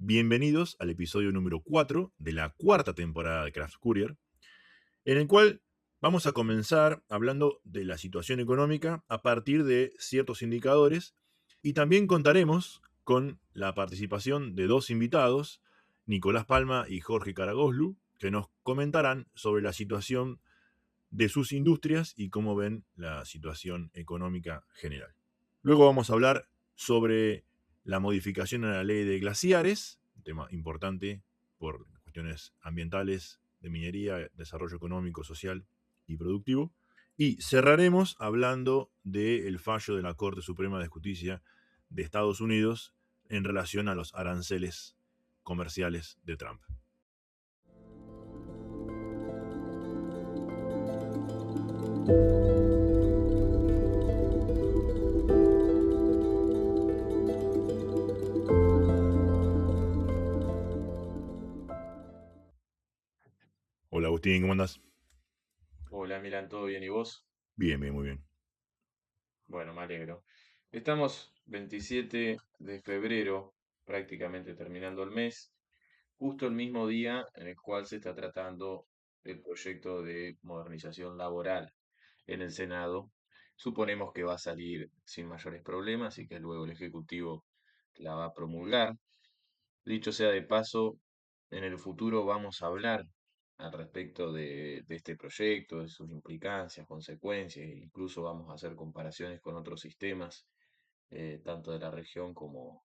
Bienvenidos al episodio número 4 de la cuarta temporada de Craft Courier, en el cual vamos a comenzar hablando de la situación económica a partir de ciertos indicadores y también contaremos con la participación de dos invitados, Nicolás Palma y Jorge Caragoslu, que nos comentarán sobre la situación de sus industrias y cómo ven la situación económica general. Luego vamos a hablar sobre la modificación a la ley de glaciares, un tema importante por cuestiones ambientales, de minería, desarrollo económico, social y productivo. Y cerraremos hablando del fallo de la Corte Suprema de Justicia de Estados Unidos en relación a los aranceles comerciales de Trump. Hola Agustín, ¿cómo andás? Hola, Milan, ¿todo bien? ¿Y vos? Bien, bien, muy bien. Bueno, me alegro. Estamos 27 de febrero, prácticamente terminando el mes, justo el mismo día en el cual se está tratando el proyecto de modernización laboral en el Senado. Suponemos que va a salir sin mayores problemas y que luego el Ejecutivo la va a promulgar. Dicho sea de paso, en el futuro vamos a hablar al respecto de este proyecto, de sus implicancias, consecuencias, e incluso vamos a hacer comparaciones con otros sistemas, tanto de la región como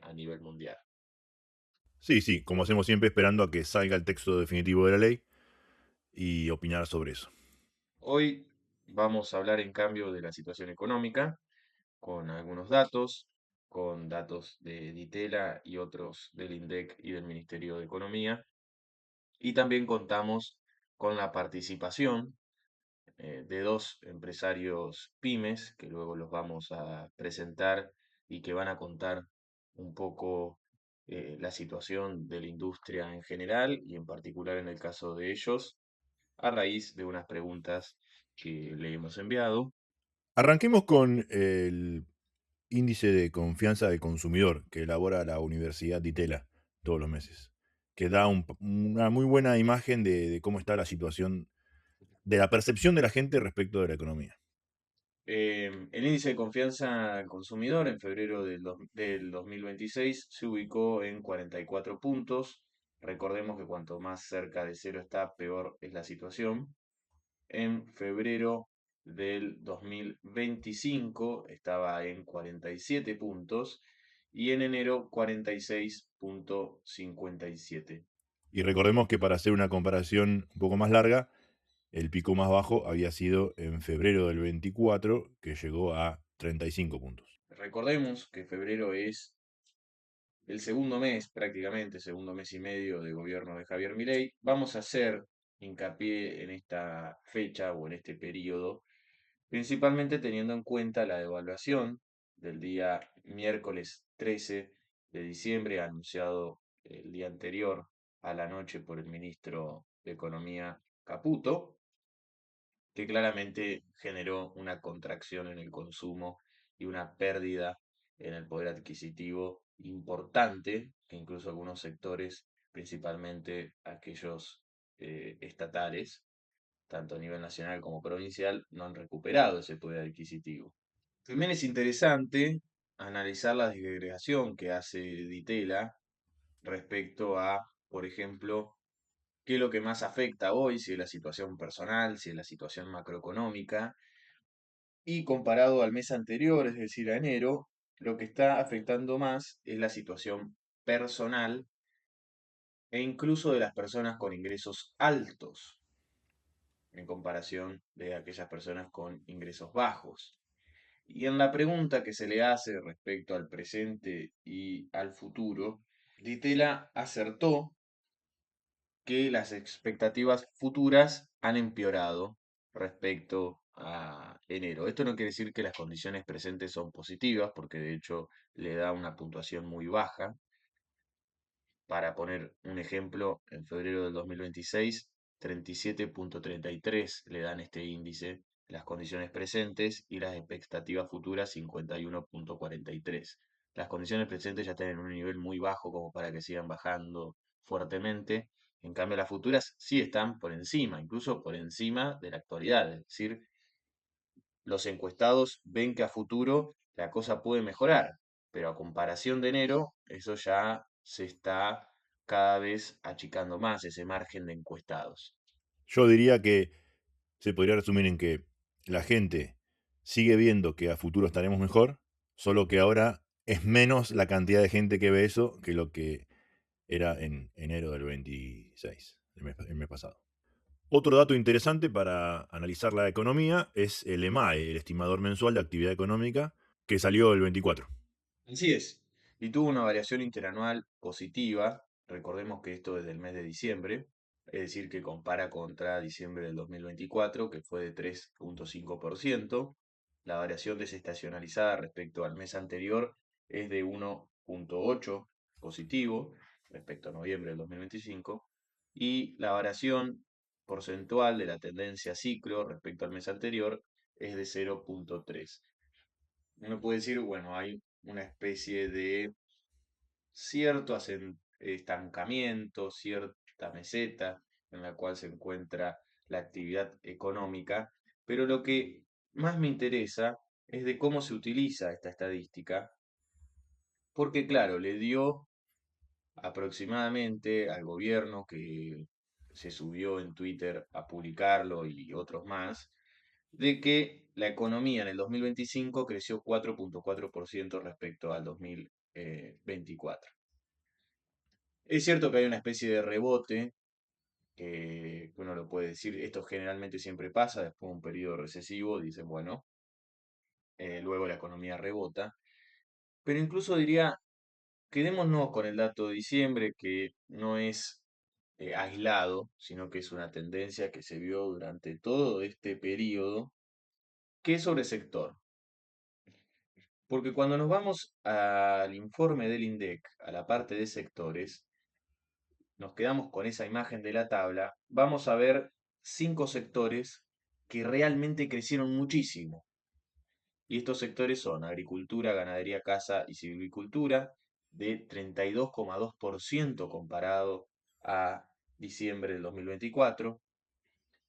a nivel mundial. Sí, sí, como hacemos siempre, esperando a que salga el texto definitivo de la ley y opinar sobre eso. Hoy vamos a hablar en cambio de la situación económica, con algunos datos, con datos de Ditela y otros del INDEC y del Ministerio de Economía, y también contamos con la participación de dos empresarios pymes que luego los vamos a presentar y que van a contar un poco la situación de la industria en general y en particular en el caso de ellos, a raíz de unas preguntas que le hemos enviado. Arranquemos con el índice de confianza del consumidor que elabora la Universidad de Itela todos los meses, que da una muy buena imagen de cómo está la situación, de la percepción de la gente respecto de la economía. El índice de confianza al consumidor en febrero del 2026 se ubicó en 44 puntos. Recordemos que cuanto más cerca de cero está, peor es la situación. En febrero del 2025 estaba en 47 puntos y en enero 46,57. Y recordemos que para hacer una comparación un poco más larga, el pico más bajo había sido en febrero del 24, que llegó a 35 puntos. Recordemos que febrero es el segundo mes, prácticamente, segundo mes y medio de gobierno de Javier Milei. Vamos a hacer hincapié en esta fecha o en este periodo, principalmente teniendo en cuenta la devaluación del día miércoles 13 de diciembre, anunciado el día anterior a la noche por el ministro de Economía Caputo, que claramente generó una contracción en el consumo y una pérdida en el poder adquisitivo importante, que incluso algunos sectores, principalmente aquellos estatales, tanto a nivel nacional como provincial, no han recuperado ese poder adquisitivo. También es interesante analizar la desagregación que hace Ditela respecto a, por ejemplo, qué es lo que más afecta hoy, si es la situación personal, si es la situación macroeconómica, y comparado al mes anterior, es decir, a enero, lo que está afectando más es la situación personal e incluso de las personas con ingresos altos en comparación de aquellas personas con ingresos bajos. Y en la pregunta que se le hace respecto al presente y al futuro, Ditela acertó que las expectativas futuras han empeorado respecto a enero. Esto no quiere decir que las condiciones presentes son positivas, porque de hecho le da una puntuación muy baja. Para poner un ejemplo, en febrero del 2026, 37,33 le dan este índice las condiciones presentes y las expectativas futuras 51,43. las condiciones presentes ya están en un nivel muy bajo como para que sigan bajando fuertemente. En cambio, las futuras sí están por encima, incluso por encima de la actualidad. Es decir, los encuestados ven que a futuro la cosa puede mejorar, pero a comparación de enero, eso ya se está cada vez achicando más ese margen de encuestados. Yo diría que se podría resumir en que la gente sigue viendo que a futuro estaremos mejor, solo que ahora es menos la cantidad de gente que ve eso que lo que era en enero del 26, el mes pasado. Otro dato interesante para analizar la economía es el EMAE, el estimador mensual de actividad económica, que salió el 24. Así es. Y tuvo una variación interanual positiva. Recordemos que esto es del mes de diciembre, es decir, que compara contra diciembre del 2024, que fue de 3,5%. La variación desestacionalizada respecto al mes anterior es de 1,8 positivo respecto a noviembre del 2025. Y la variación porcentual de la tendencia ciclo respecto al mes anterior es de 0,3. Uno puede decir, bueno, hay una especie de cierto estancamiento, cierta meseta en la cual se encuentra la actividad económica, pero lo que más me interesa es de cómo se utiliza esta estadística, porque claro, le dio aproximadamente al gobierno que se subió en Twitter a publicarlo y otros más, de que la economía en el 2025 creció 4,4% respecto al 2024. Es cierto que hay una especie de rebote, que uno lo puede decir, esto generalmente siempre pasa, después de un periodo recesivo, dicen, bueno, luego la economía rebota, pero incluso diría, quedémonos con el dato de diciembre, que no es aislado, sino que es una tendencia que se vio durante todo este periodo, que es sobre sector. Porque cuando nos vamos al informe del INDEC, a la parte de sectores, nos quedamos con esa imagen de la tabla, vamos a ver 5 sectores que realmente crecieron muchísimo. Y estos sectores son agricultura, ganadería, caza y silvicultura, de 32,2% comparado a diciembre del 2024.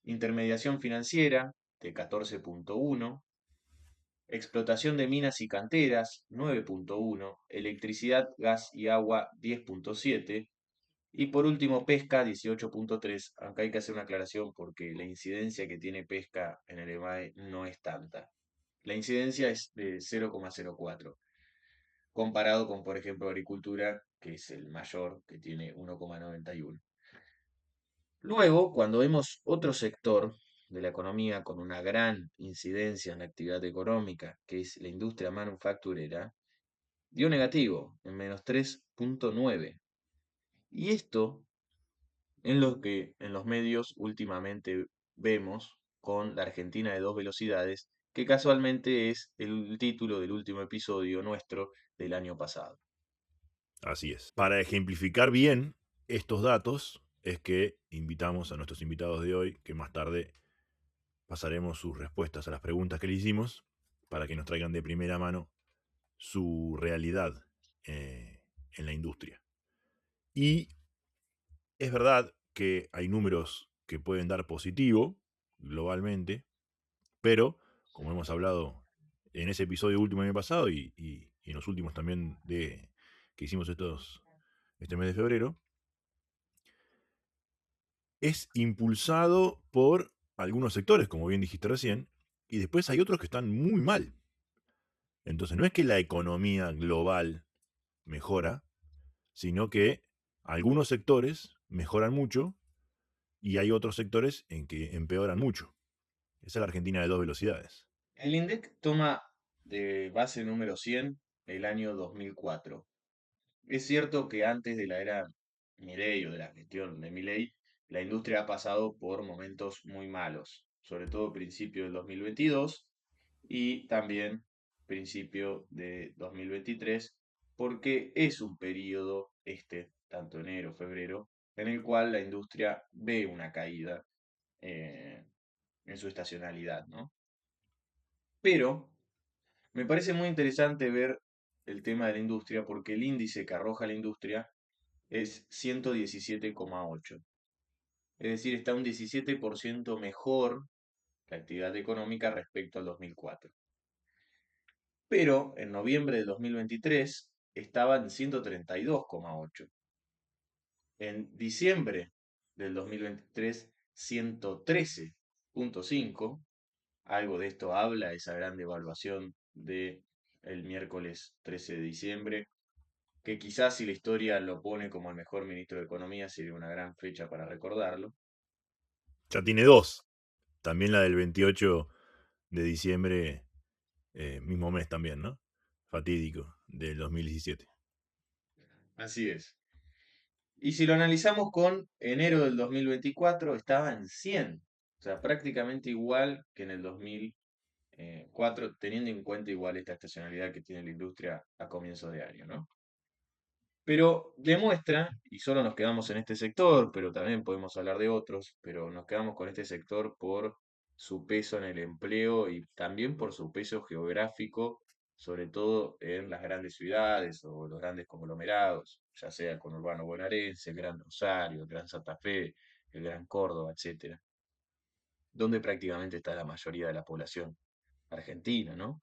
Intermediación financiera, de 14,1%. Explotación de minas y canteras, 9,1%. Electricidad, gas y agua, 10,7%. Y por último, pesca 18,3, aunque hay que hacer una aclaración porque la incidencia que tiene pesca en el EMAE no es tanta. La incidencia es de 0,04, comparado con, por ejemplo, agricultura, que es el mayor, que tiene 1,91. Luego, cuando vemos otro sector de la economía con una gran incidencia en la actividad económica, que es la industria manufacturera, dio negativo, en menos 3,9. Y esto en lo que en los medios últimamente vemos con la Argentina de dos velocidades, que casualmente es el título del último episodio nuestro del año pasado. Así es. Para ejemplificar bien estos datos es que invitamos a nuestros invitados de hoy, que más tarde pasaremos sus respuestas a las preguntas que le hicimos, para que nos traigan de primera mano su realidad en la industria. Y es verdad que hay números que pueden dar positivo globalmente, pero como hemos hablado en ese episodio último año pasado y en los últimos también que hicimos este mes de febrero, es impulsado por algunos sectores, como bien dijiste recién, y después hay otros que están muy mal. Entonces no es que la economía global mejora, sino que algunos sectores mejoran mucho y hay otros sectores en que empeoran mucho. Esa es la Argentina de dos velocidades. El INDEC toma de base número 100 el año 2004. Es cierto que antes de la era Milei o de la gestión de Milei, la industria ha pasado por momentos muy malos, sobre todo principio del 2022 y también principio de 2023, porque es un periodo, tanto enero, febrero, en el cual la industria ve una caída eh, en su estacionalidad, ¿no? Pero me parece muy interesante ver el tema de la industria porque el índice que arroja la industria es 117,8. Es decir, está un 17% mejor la actividad económica respecto al 2004. Pero en noviembre de 2023 estaba en 132,8. En diciembre del 2023, 113,5. Algo de esto habla esa gran devaluación de el miércoles 13 de diciembre, que quizás si la historia lo pone como el mejor ministro de Economía sería una gran fecha para recordarlo. Ya tiene dos. También la del 28 de diciembre, mismo mes también, ¿no? Fatídico, del 2017. Así es. Y si lo analizamos con enero del 2024, estaba en 100, o sea, prácticamente igual que en el 2004, teniendo en cuenta igual esta estacionalidad que tiene la industria a comienzos de año, ¿no? Pero demuestra, y solo nos quedamos en este sector, pero también podemos hablar de otros, pero nos quedamos con este sector por su peso en el empleo y también por su peso geográfico, sobre todo en las grandes ciudades o los grandes conglomerados, ya sea el conurbano bonaerense, el Gran Rosario, el Gran Santa Fe, el Gran Córdoba, etcétera, donde prácticamente está la mayoría de la población argentina, ¿no?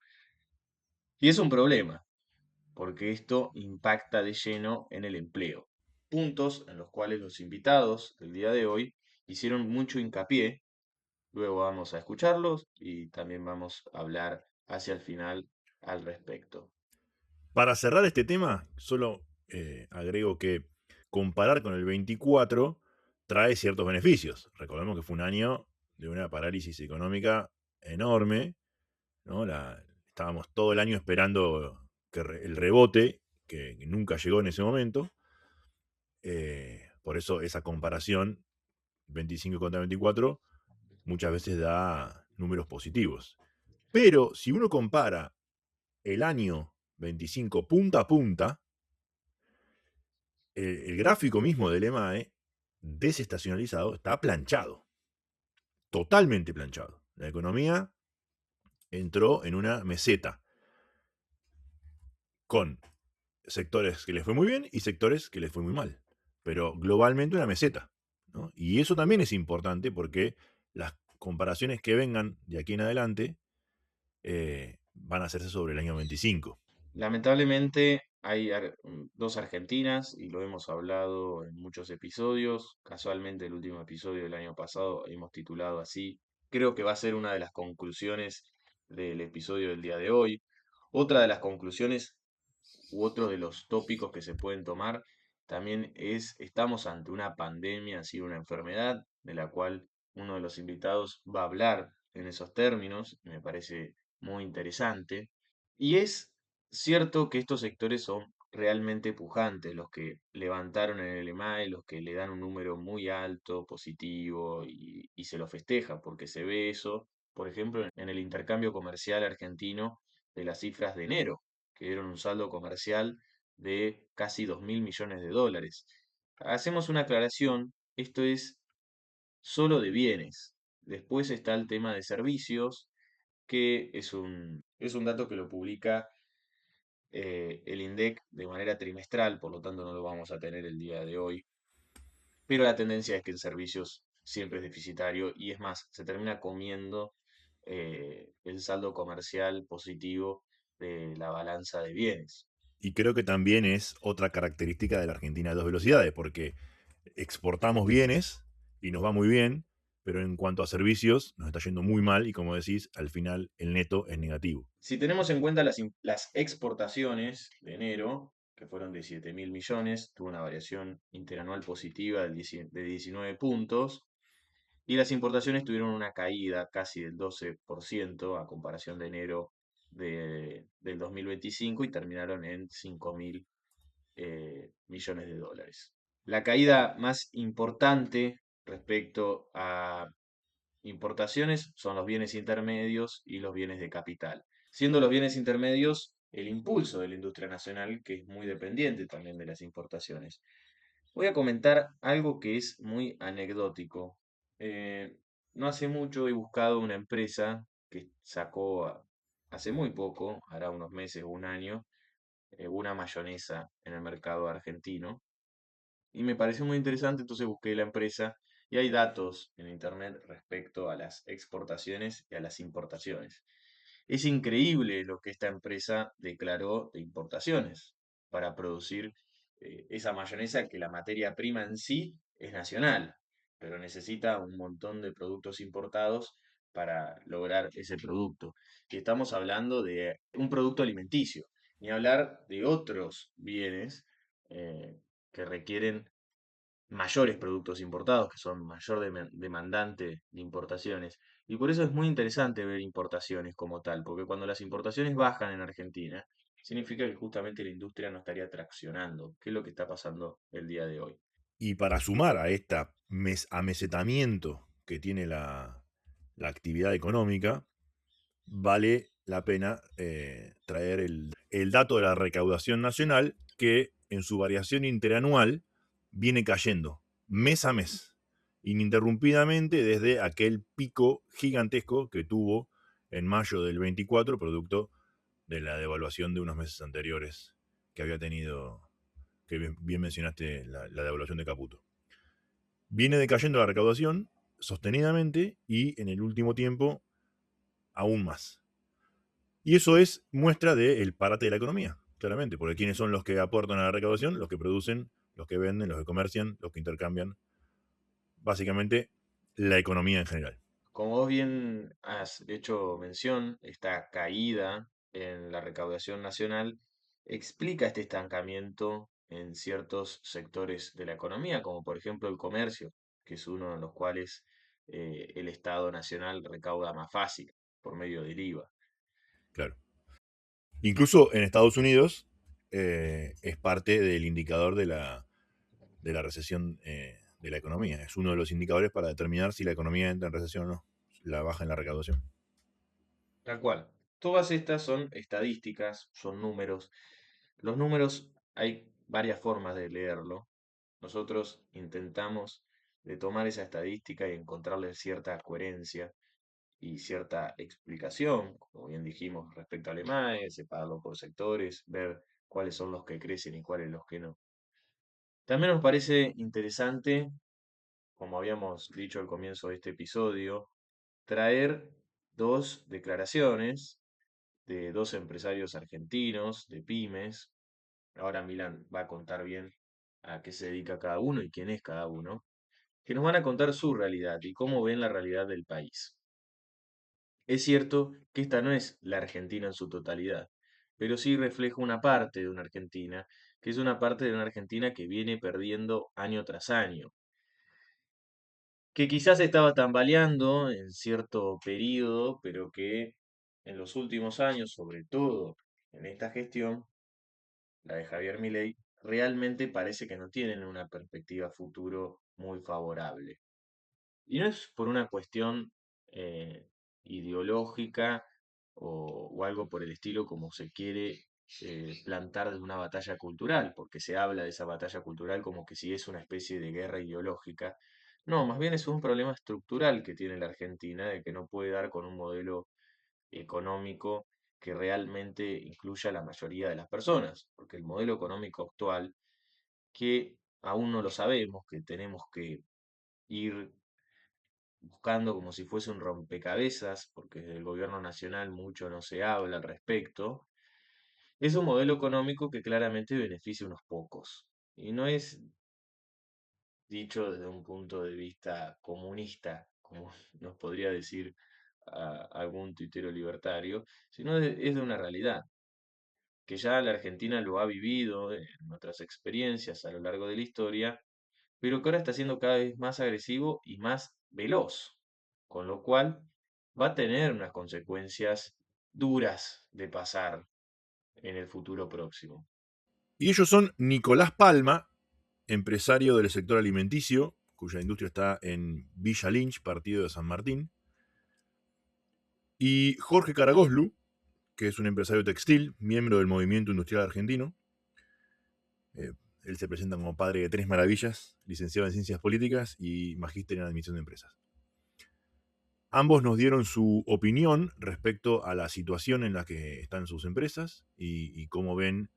Y es un problema, porque esto impacta de lleno en el empleo. Puntos en los cuales los invitados del día de hoy hicieron mucho hincapié. Luego vamos a escucharlos y también vamos a hablar hacia el final al respecto. Para cerrar este tema, solo agrego que comparar con el 24 trae ciertos beneficios. Recordemos que fue un año de una parálisis económica enorme, ¿no? Estábamos todo el año esperando el rebote, que nunca llegó en ese momento. Por eso esa comparación 25 contra 24 muchas veces da números positivos. Pero si uno compara el año 25 punta a punta, el gráfico mismo del EMAE desestacionalizado está planchado, totalmente planchado. La economía entró en una meseta con sectores que les fue muy bien y sectores que les fue muy mal, pero globalmente una meseta, ¿no? Y eso también es importante porque las comparaciones que vengan de aquí en adelante van a hacerse sobre el año 25. Lamentablemente hay dos Argentinas y lo hemos hablado en muchos episodios. Casualmente el último episodio del año pasado hemos titulado así. Creo que va a ser una de las conclusiones del episodio del día de hoy. Otra de las conclusiones u otro de los tópicos que se pueden tomar también es, estamos ante una pandemia, así una enfermedad, de la cual uno de los invitados va a hablar en esos términos, me parece muy interesante. Y es cierto que estos sectores son realmente pujantes, los que levantaron en el EMAE, los que le dan un número muy alto, positivo, y se lo festeja, porque se ve eso, por ejemplo, en el intercambio comercial argentino de las cifras de enero, que dieron un saldo comercial de casi 2.000 millones de dólares. Hacemos una aclaración, esto es solo de bienes. Después está el tema de servicios, que es un dato que lo publica el INDEC de manera trimestral, por lo tanto no lo vamos a tener el día de hoy, pero la tendencia es que en servicios siempre es deficitario y es más, se termina comiendo el saldo comercial positivo de la balanza de bienes. Y creo que también es otra característica de la Argentina de dos velocidades, porque exportamos bienes y nos va muy bien, pero en cuanto a servicios nos está yendo muy mal y como decís, al final el neto es negativo. Si tenemos en cuenta las exportaciones de enero, que fueron de 7.000 millones, tuvo una variación interanual positiva de 19 puntos, y las importaciones tuvieron una caída casi del 12% a comparación de enero del 2025 y terminaron en 5.000 millones de dólares. La caída más importante respecto a importaciones son los bienes intermedios y los bienes de capital, siendo los bienes intermedios el impulso de la industria nacional, que es muy dependiente también de las importaciones. Voy a comentar algo que es muy anecdótico. Eh, no hace mucho he buscado una empresa que sacó hace muy poco, hará unos meses o un año, una mayonesa en el mercado argentino. Y me pareció muy interesante, entonces busqué la empresa y hay datos en internet respecto a las exportaciones y a las importaciones. Es increíble lo que esta empresa declaró de importaciones para producir esa mayonesa, que la materia prima en sí es nacional, pero necesita un montón de productos importados para lograr ese producto. Y estamos hablando de un producto alimenticio, ni hablar de otros bienes que requieren mayores productos importados, que son mayor demandante de importaciones. Y por eso es muy interesante ver importaciones como tal, porque cuando las importaciones bajan en Argentina, significa que justamente la industria no estaría traccionando, que es lo que está pasando el día de hoy. Y para sumar a este amesetamiento que tiene la actividad económica, vale la pena traer el dato de la recaudación nacional que en su variación interanual viene cayendo mes a mes, ininterrumpidamente desde aquel pico gigantesco que tuvo en mayo del 24, producto de la devaluación de unos meses anteriores que había tenido, que bien mencionaste, la devaluación de Caputo. Viene decayendo la recaudación sostenidamente y en el último tiempo aún más. Y eso es muestra del parate de la economía, claramente, porque ¿quiénes son los que aportan a la recaudación? Los que producen, los que venden, los que comercian, los que intercambian. Básicamente, la economía en general. Como vos bien has hecho mención, esta caída en la recaudación nacional explica este estancamiento en ciertos sectores de la economía, como por ejemplo el comercio, que es uno de los cuales el Estado Nacional recauda más fácil por medio del IVA. Claro. Incluso en Estados Unidos es parte del indicador de la recesión de la economía. Es uno de los indicadores para determinar si la economía entra en recesión o no. La baja en la recaudación. Tal cual. Todas estas son estadísticas, son números. Los números hay varias formas de leerlo. Nosotros intentamos de tomar esa estadística y encontrarle cierta coherencia y cierta explicación, como bien dijimos, respecto a Alemania, separarlo por sectores, ver cuáles son los que crecen y cuáles los que no. También nos parece interesante, como habíamos dicho al comienzo de este episodio, traer dos declaraciones de dos empresarios argentinos, de pymes. Ahora Milan va a contar bien a qué se dedica cada uno y quién es cada uno, que nos van a contar su realidad y cómo ven la realidad del país. Es cierto que esta no es la Argentina en su totalidad, pero sí refleja una parte de una Argentina, que es una parte de una Argentina que viene perdiendo año tras año, que quizás estaba tambaleando en cierto periodo, pero que en los últimos años, sobre todo en esta gestión, la de Javier Milei, realmente parece que no tienen una perspectiva futuro muy favorable. Y no es por una cuestión ideológica o algo por el estilo como se quiere plantar desde una batalla cultural, porque se habla de esa batalla cultural como que si es una especie de guerra ideológica. No, más bien es un problema estructural que tiene la Argentina, de que no puede dar con un modelo económico que realmente incluya a la mayoría de las personas, porque el modelo económico actual, que aún no lo sabemos, que tenemos que ir buscando como si fuese un rompecabezas, porque desde el gobierno nacional mucho no se habla al respecto, es un modelo económico que claramente beneficia a unos pocos. Y no es dicho desde un punto de vista comunista, como nos podría decir algún tuitero libertario, sino es de una realidad, que ya la Argentina lo ha vivido en otras experiencias a lo largo de la historia, pero que ahora está siendo cada vez más agresivo y más veloz, con lo cual va a tener unas consecuencias duras de pasar en el futuro próximo. Y ellos son Nicolás Palma, empresario del sector alimenticio, cuya industria está en Villa Lynch, partido de San Martín, y Jorge Caragoslu, que es un empresario textil, miembro del movimiento industrial argentino. Eh, Él se presenta como padre de tres maravillas, licenciado en ciencias políticas y magíster en administración de empresas. Ambos nos dieron su opinión respecto a la situación en la que están sus empresas y cómo ven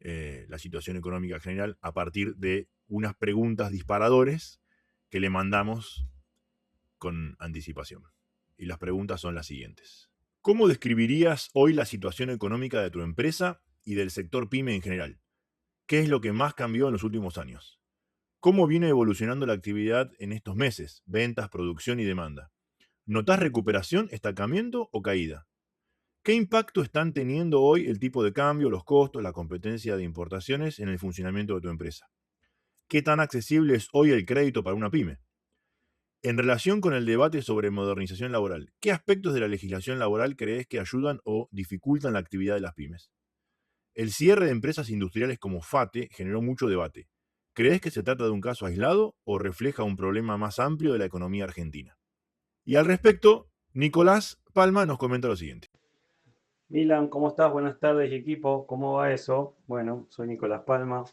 la situación económica general a partir de unas preguntas disparadores que le mandamos con anticipación. Y las preguntas son las siguientes. ¿Cómo describirías hoy la situación económica de tu empresa y del sector pyme en general? ¿Qué es lo que más cambió en los últimos años? ¿Cómo viene evolucionando la actividad en estos meses? Ventas, producción y demanda. ¿Notás recuperación, estancamiento o caída? ¿Qué impacto están teniendo hoy el tipo de cambio, los costos, la competencia de importaciones en el funcionamiento de tu empresa? ¿Qué tan accesible es hoy el crédito para una pyme? En relación con el debate sobre modernización laboral, ¿qué aspectos de la legislación laboral crees que ayudan o dificultan la actividad de las pymes? El cierre de empresas industriales como FATE generó mucho debate. ¿Crees que se trata de un caso aislado o refleja un problema más amplio de la economía argentina? Y al respecto, Nicolás Palma nos comenta lo siguiente. Milan, ¿cómo estás? Buenas tardes, equipo. ¿Cómo va eso? Bueno, soy Nicolás Palma,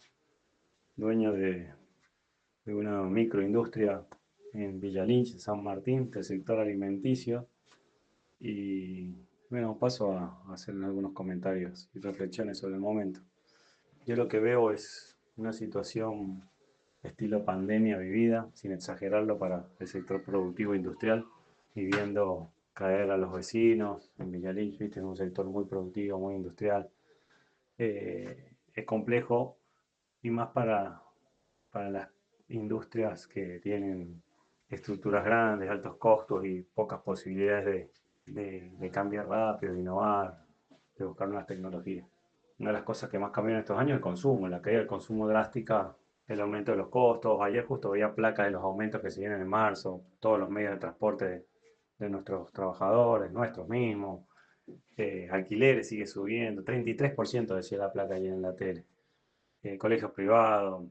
dueño de una microindustria en Villa Lynch, San Martín, del sector alimenticio. Y bueno, paso a hacer algunos comentarios y reflexiones sobre el momento. Yo lo que veo es una situación estilo pandemia vivida, sin exagerarlo, para el sector productivo industrial, y viendo caer a los vecinos en Villa Lynch, ¿viste? Es un sector muy productivo, muy industrial. Es complejo, y más para las industrias que tienen estructuras grandes, altos costos y pocas posibilidades de cambiar rápido, de innovar, de buscar nuevas tecnologías. Una de las cosas que más cambió en estos años es el consumo, la caída del consumo drástica, el aumento de los costos. Ayer justo veía placas de los aumentos que se vienen en marzo, todos los medios de transporte de nuestros trabajadores, nuestros mismos. Alquileres sigue subiendo, 33% decía la placa ayer en la tele. Colegios privados,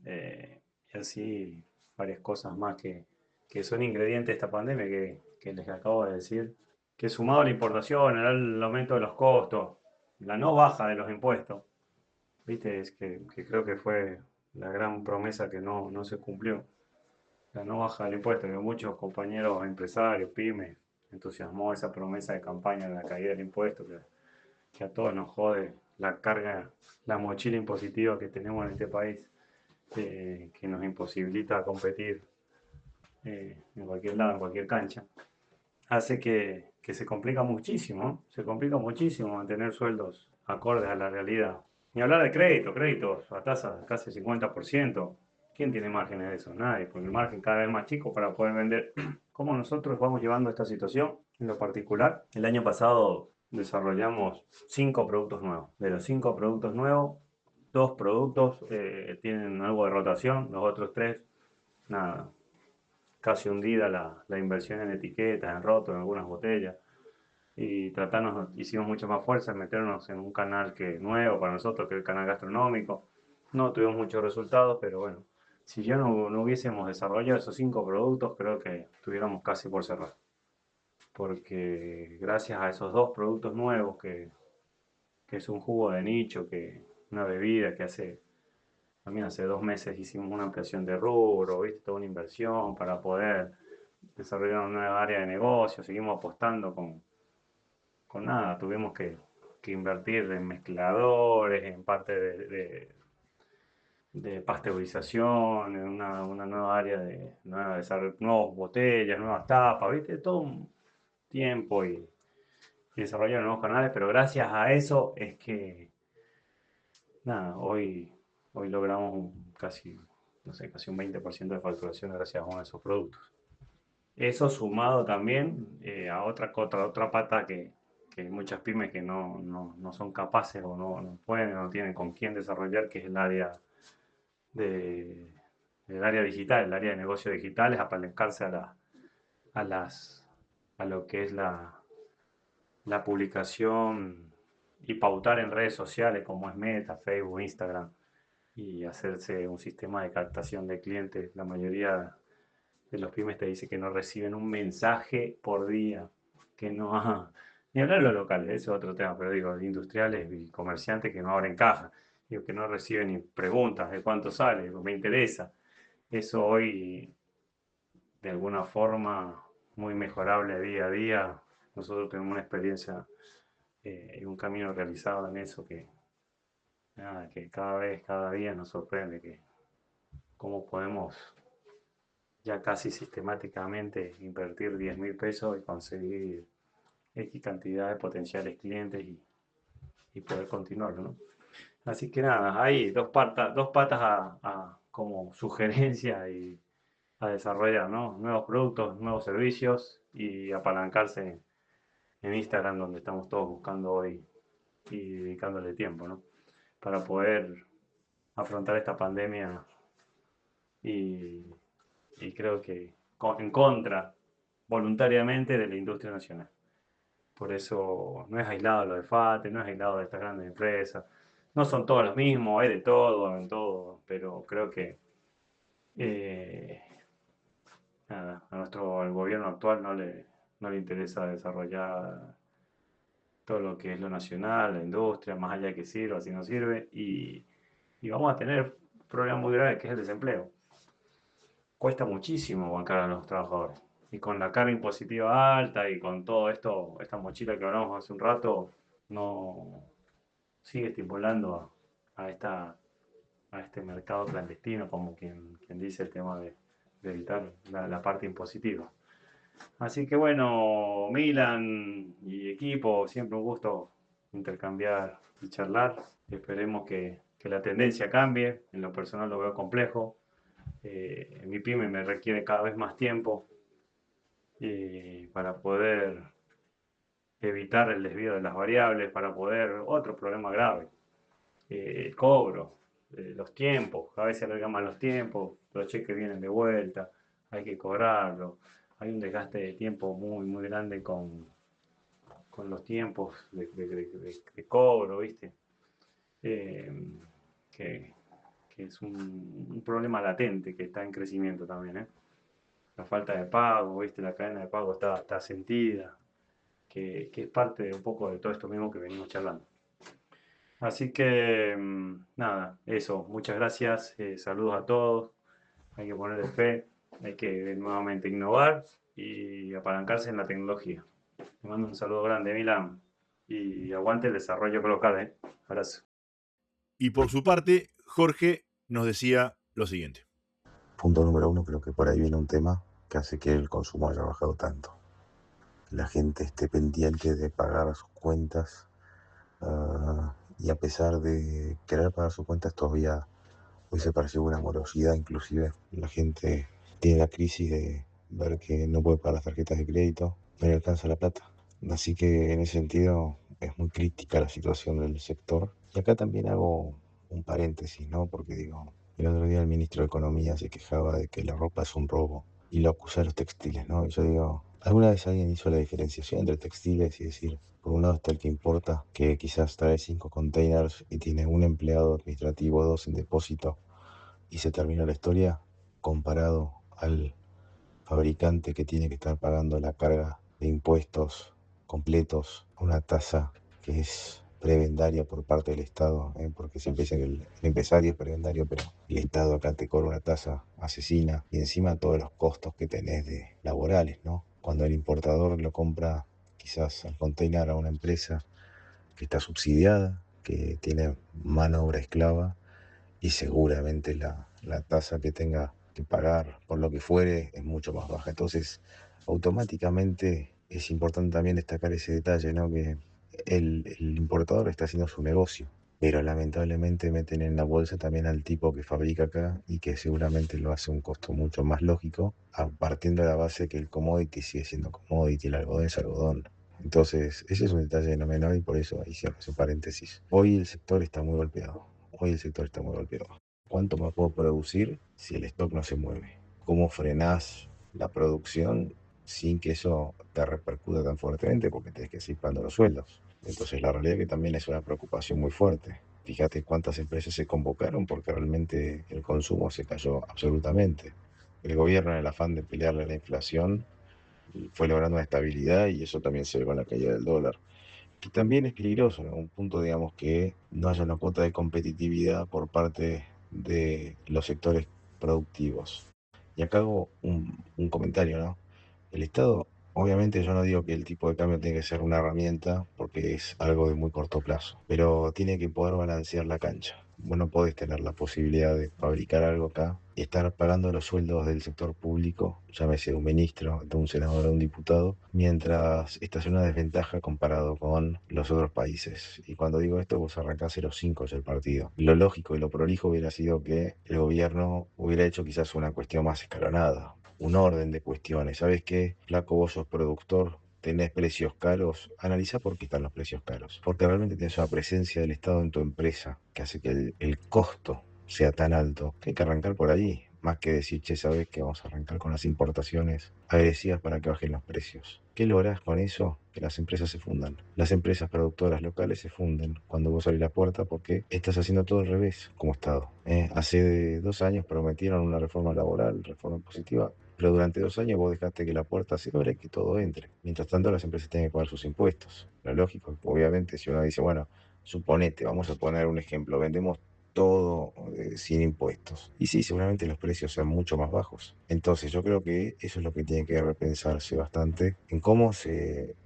y así varias cosas más que son ingredientes de esta pandemia que les acabo de decir, que sumado a la importación, el aumento de los costos, la no baja de los impuestos, viste, es que creo que fue la gran promesa que no se cumplió, la no baja del impuesto, que muchos compañeros empresarios, pymes, entusiasmó esa promesa de campaña de la caída del impuesto, que a todos nos jode la carga, la mochila impositiva que tenemos en este país, que nos imposibilita competir en cualquier lado, en cualquier cancha, hace que se complica muchísimo mantener sueldos acordes a la realidad. Ni hablar de créditos a tasas casi 50%. ¿Quién tiene márgenes de eso? Nadie, porque el margen cada vez más chico para poder vender. ¿Cómo nosotros vamos llevando esta situación? En lo particular, el año pasado desarrollamos 5 productos nuevos. De los 5 productos nuevos, 2 productos tienen algo de rotación, los otros 3, nada, casi hundida la inversión en etiquetas, en rótulos, en algunas botellas. Y hicimos mucha más fuerza en meternos en un canal nuevo para nosotros, que es el canal gastronómico. No tuvimos muchos resultados, pero bueno, si ya no hubiésemos desarrollado esos 5 productos, creo que estuviéramos casi por cerrar. Porque gracias a esos 2 productos nuevos, que es un jugo de nicho, una bebida que también hace 2 meses hicimos una ampliación de rubro, ¿viste? Toda una inversión para poder desarrollar una nueva área de negocio. Seguimos apostando con nada, tuvimos que invertir en mezcladores, en parte de pasteurización, en una nueva área de nuevas botellas, nuevas tapas, ¿viste? Todo un tiempo y desarrollar nuevos canales, pero gracias a eso es que, nada, hoy logramos casi, no sé, casi un 20% de facturación gracias a uno de esos productos. Eso sumado también a otra pata que hay muchas pymes que no son capaces o no pueden, no tienen con quién desarrollar, que es de, el área digital, el área de negocios digitales, apalancarse a, las, a lo que es la publicación y pautar en redes sociales como es Meta, Facebook, Instagram, y hacerse un sistema de captación de clientes. La mayoría de los pymes te dice que no reciben un mensaje por día, que no, ni hablar de los locales, eso es otro tema, pero digo, industriales y comerciantes que no abren caja, digo, que no reciben ni preguntas de cuánto sale, digo, me interesa. Eso hoy, de alguna forma, muy mejorable día a día. Nosotros tenemos una experiencia y un camino realizado en eso, que nada, que cada día nos sorprende que cómo podemos ya casi sistemáticamente invertir 10.000 pesos y conseguir X cantidad de potenciales clientes y poder continuarlo, ¿no? Así que nada, hay dos patas como sugerencia y a desarrollar, ¿no? Nuevos productos, nuevos servicios y apalancarse en Instagram, donde estamos todos buscando hoy y dedicándole tiempo, ¿no? Para poder afrontar esta pandemia y, y creo que en contra voluntariamente de la industria nacional. Por eso no es aislado lo de FATE, no es aislado de estas grandes empresas. No son todos los mismos, hay de todo, en todo, pero creo que eh, nada, al gobierno actual no le interesa desarrollar todo lo que es lo nacional, la industria, más allá de que sirva, si no sirve, y vamos a tener un problema muy grave que es el desempleo. Cuesta muchísimo bancar a los trabajadores. Y con la carga impositiva alta y con todo esto, esta mochila que hablamos hace un rato, no sigue estimulando a este mercado clandestino, como quien dice el tema de evitar la parte impositiva. Así que bueno, Milan y equipo, siempre un gusto intercambiar y charlar. Esperemos que la tendencia cambie. En lo personal lo veo complejo. Mi pyme me requiere cada vez más tiempo para poder evitar el desvío de las variables, para poder, otro problema grave, el cobro, los tiempos, cada vez se alargan más los tiempos, los cheques vienen de vuelta, hay que cobrarlo, hay un desgaste de tiempo muy, muy grande con los tiempos de cobro, ¿viste? Eh, que, que es un problema latente que está en crecimiento también, ¿eh? La falta de pago, ¿viste? La cadena de pago está sentida, que es parte de un poco de todo esto mismo que venimos charlando. Así que nada, eso, muchas gracias, saludos a todos, hay que ponerle fe, hay que nuevamente innovar y apalancarse en la tecnología. Te mando un saludo grande, Milan, y aguante el desarrollo local, ¿eh? Abrazo. Y por su parte, Jorge nos decía lo siguiente. Punto número 1, creo que por ahí viene un tema que hace que el consumo haya bajado tanto. Que la gente esté pendiente de pagar sus cuentas y a pesar de querer pagar sus cuentas todavía hoy se percibe una morosidad, inclusive la gente tiene la crisis de ver que no puede pagar las tarjetas de crédito, no le alcanza la plata. Así que en ese sentido es muy crítica la situación del sector. Y acá también hago un paréntesis, ¿no? Porque digo, el otro día el ministro de Economía se quejaba de que la ropa es un robo y lo acusa a los textiles, ¿no? Y yo digo, ¿alguna vez alguien hizo la diferenciación entre textiles y decir, por un lado está el que importa, que quizás trae 5 containers y tiene un empleado administrativo, 2 en depósito y se terminó la historia, comparado al fabricante que tiene que estar pagando la carga de impuestos completos, una tasa que es prebendaria por parte del Estado, porque siempre dicen que el empresario es prebendario, pero el Estado acá te cobra una tasa asesina y encima todos los costos que tenés de laborales, ¿no? Cuando el importador lo compra quizás al container a una empresa que está subsidiada, que tiene mano de obra esclava y seguramente la tasa que tenga que pagar por lo que fuere es mucho más baja. Entonces, automáticamente es importante también destacar ese detalle, ¿no? Que el importador está haciendo su negocio, pero lamentablemente meten en la bolsa también al tipo que fabrica acá y que seguramente lo hace a un costo mucho más lógico, partiendo de la base que el commodity sigue siendo commodity, el algodón es algodón. Entonces, ese es un detalle no menor y por eso ahí cierro ese paréntesis. Hoy el sector está muy golpeado. Hoy el sector está muy golpeado. ¿Cuánto más puedo producir si el stock no se mueve? ¿Cómo frenás la producción sin que eso te repercuta tan fuertemente? Porque tenés que seguir pagando los sueldos. Entonces la realidad es que también es una preocupación muy fuerte. Fíjate cuántas empresas se convocaron porque realmente el consumo se cayó absolutamente. El gobierno, en el afán de pelearle a la inflación, fue logrando una estabilidad y eso también se ve con la caída del dólar. Que también es peligroso en algún punto, digamos, que no haya una cuota de competitividad por parte de los sectores productivos. Y acá hago un comentario, ¿no? El Estado Obviamente yo no digo que el tipo de cambio tiene que ser una herramienta porque es algo de muy corto plazo, pero tiene que poder balancear la cancha. Vos no podés tener la posibilidad de fabricar algo acá y estar pagando los sueldos del sector público, llámese un ministro, de un senador o un diputado, mientras estás en una desventaja comparado con los otros países. Y cuando digo esto, vos arrancás 0-5 ya el partido. Lo lógico y lo prolijo hubiera sido que el gobierno hubiera hecho quizás una cuestión más escalonada, un orden de cuestiones. ¿Sabes qué? Flaco, vos sos productor, tenés precios caros, analiza por qué están los precios caros. Porque realmente tenés una presencia del Estado en tu empresa que hace que el costo sea tan alto que hay que arrancar por ahí. Más que decir, che, ¿sabés que vamos a arrancar con las importaciones agresivas para que bajen los precios? ¿Qué lográs con eso? Que las empresas se fundan. Las empresas productoras locales se funden cuando vos abrís la puerta porque estás haciendo todo al revés como Estado. Hace 2 años prometieron una reforma laboral, reforma positiva, pero durante 2 años vos dejaste que la puerta se abra y que todo entre. Mientras tanto, las empresas tienen que pagar sus impuestos. Lo lógico, obviamente, si uno dice, bueno, suponete, vamos a poner un ejemplo, vendemos todo sin impuestos. Y sí, seguramente los precios sean mucho más bajos. Entonces yo creo que eso es lo que tiene que repensarse bastante en cómo se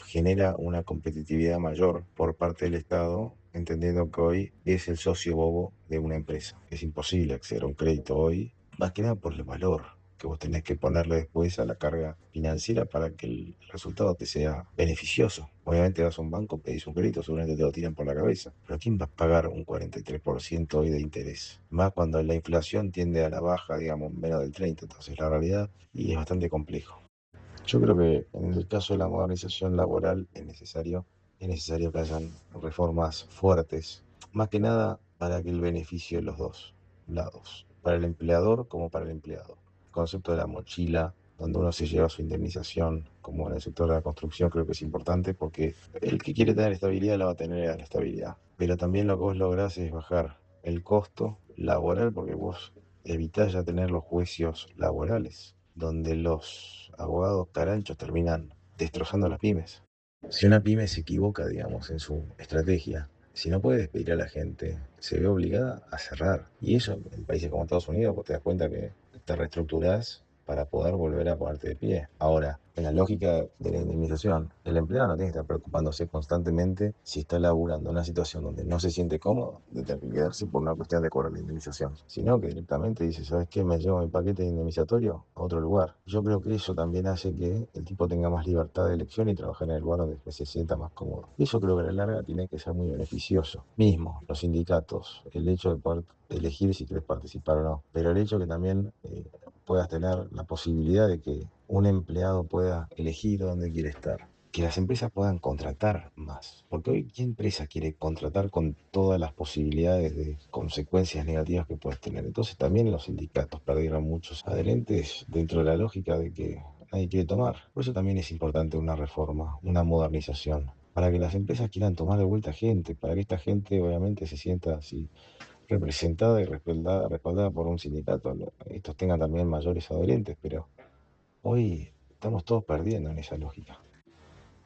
genera una competitividad mayor por parte del Estado, entendiendo que hoy es el socio bobo de una empresa. Es imposible acceder a un crédito hoy, más que nada por el valor que vos tenés que ponerle después a la carga financiera para que el resultado te sea beneficioso. Obviamente vas a un banco, pedís un crédito, seguramente te lo tiran por la cabeza. Pero ¿quién va a pagar un 43% hoy de interés? Más cuando la inflación tiende a la baja, digamos, menos del 30%. Entonces la realidad y es bastante complejo. Yo creo que en el caso de la modernización laboral es necesario que hayan reformas fuertes, más que nada para que el beneficio de los dos lados, para el empleador como para el empleado. El concepto de la mochila, donde uno se lleva su indemnización, como en el sector de la construcción, creo que es importante porque el que quiere tener estabilidad la va a tener la estabilidad. Pero también lo que vos lográs es bajar el costo laboral porque vos evitás ya tener los juicios laborales donde los abogados caranchos terminan destrozando a las pymes. Si una pyme se equivoca, digamos, en su estrategia, si no puede despedir a la gente, se ve obligada a cerrar. Y eso en países como Estados Unidos, pues te das cuenta que te reestructurás para poder volver a ponerte de pie. Ahora, en la lógica de la indemnización, el empleado no tiene que estar preocupándose constantemente si está laburando en una situación donde no se siente cómodo de tener que quedarse por una cuestión de cobrar la indemnización, sino que directamente dice, ¿sabes qué? Me llevo mi paquete indemnizatorio a otro lugar. Yo creo que eso también hace que el tipo tenga más libertad de elección y trabajar en el lugar donde se sienta más cómodo. Y eso creo que a la larga tiene que ser muy beneficioso. Mismo, los sindicatos, el hecho de poder elegir si quieres participar o no, pero el hecho que también puedas tener la posibilidad de que un empleado pueda elegir dónde quiere estar. Que las empresas puedan contratar más. Porque hoy, ¿qué empresa quiere contratar con todas las posibilidades de consecuencias negativas que puedes tener? Entonces también los sindicatos perdieron muchos adherentes dentro de la lógica de que nadie quiere tomar. Por eso también es importante una reforma, una modernización, para que las empresas quieran tomar de vuelta gente, para que esta gente obviamente se sienta así representada y respaldada por un sindicato. Estos tengan también mayores adherentes, pero hoy estamos todos perdiendo en esa lógica.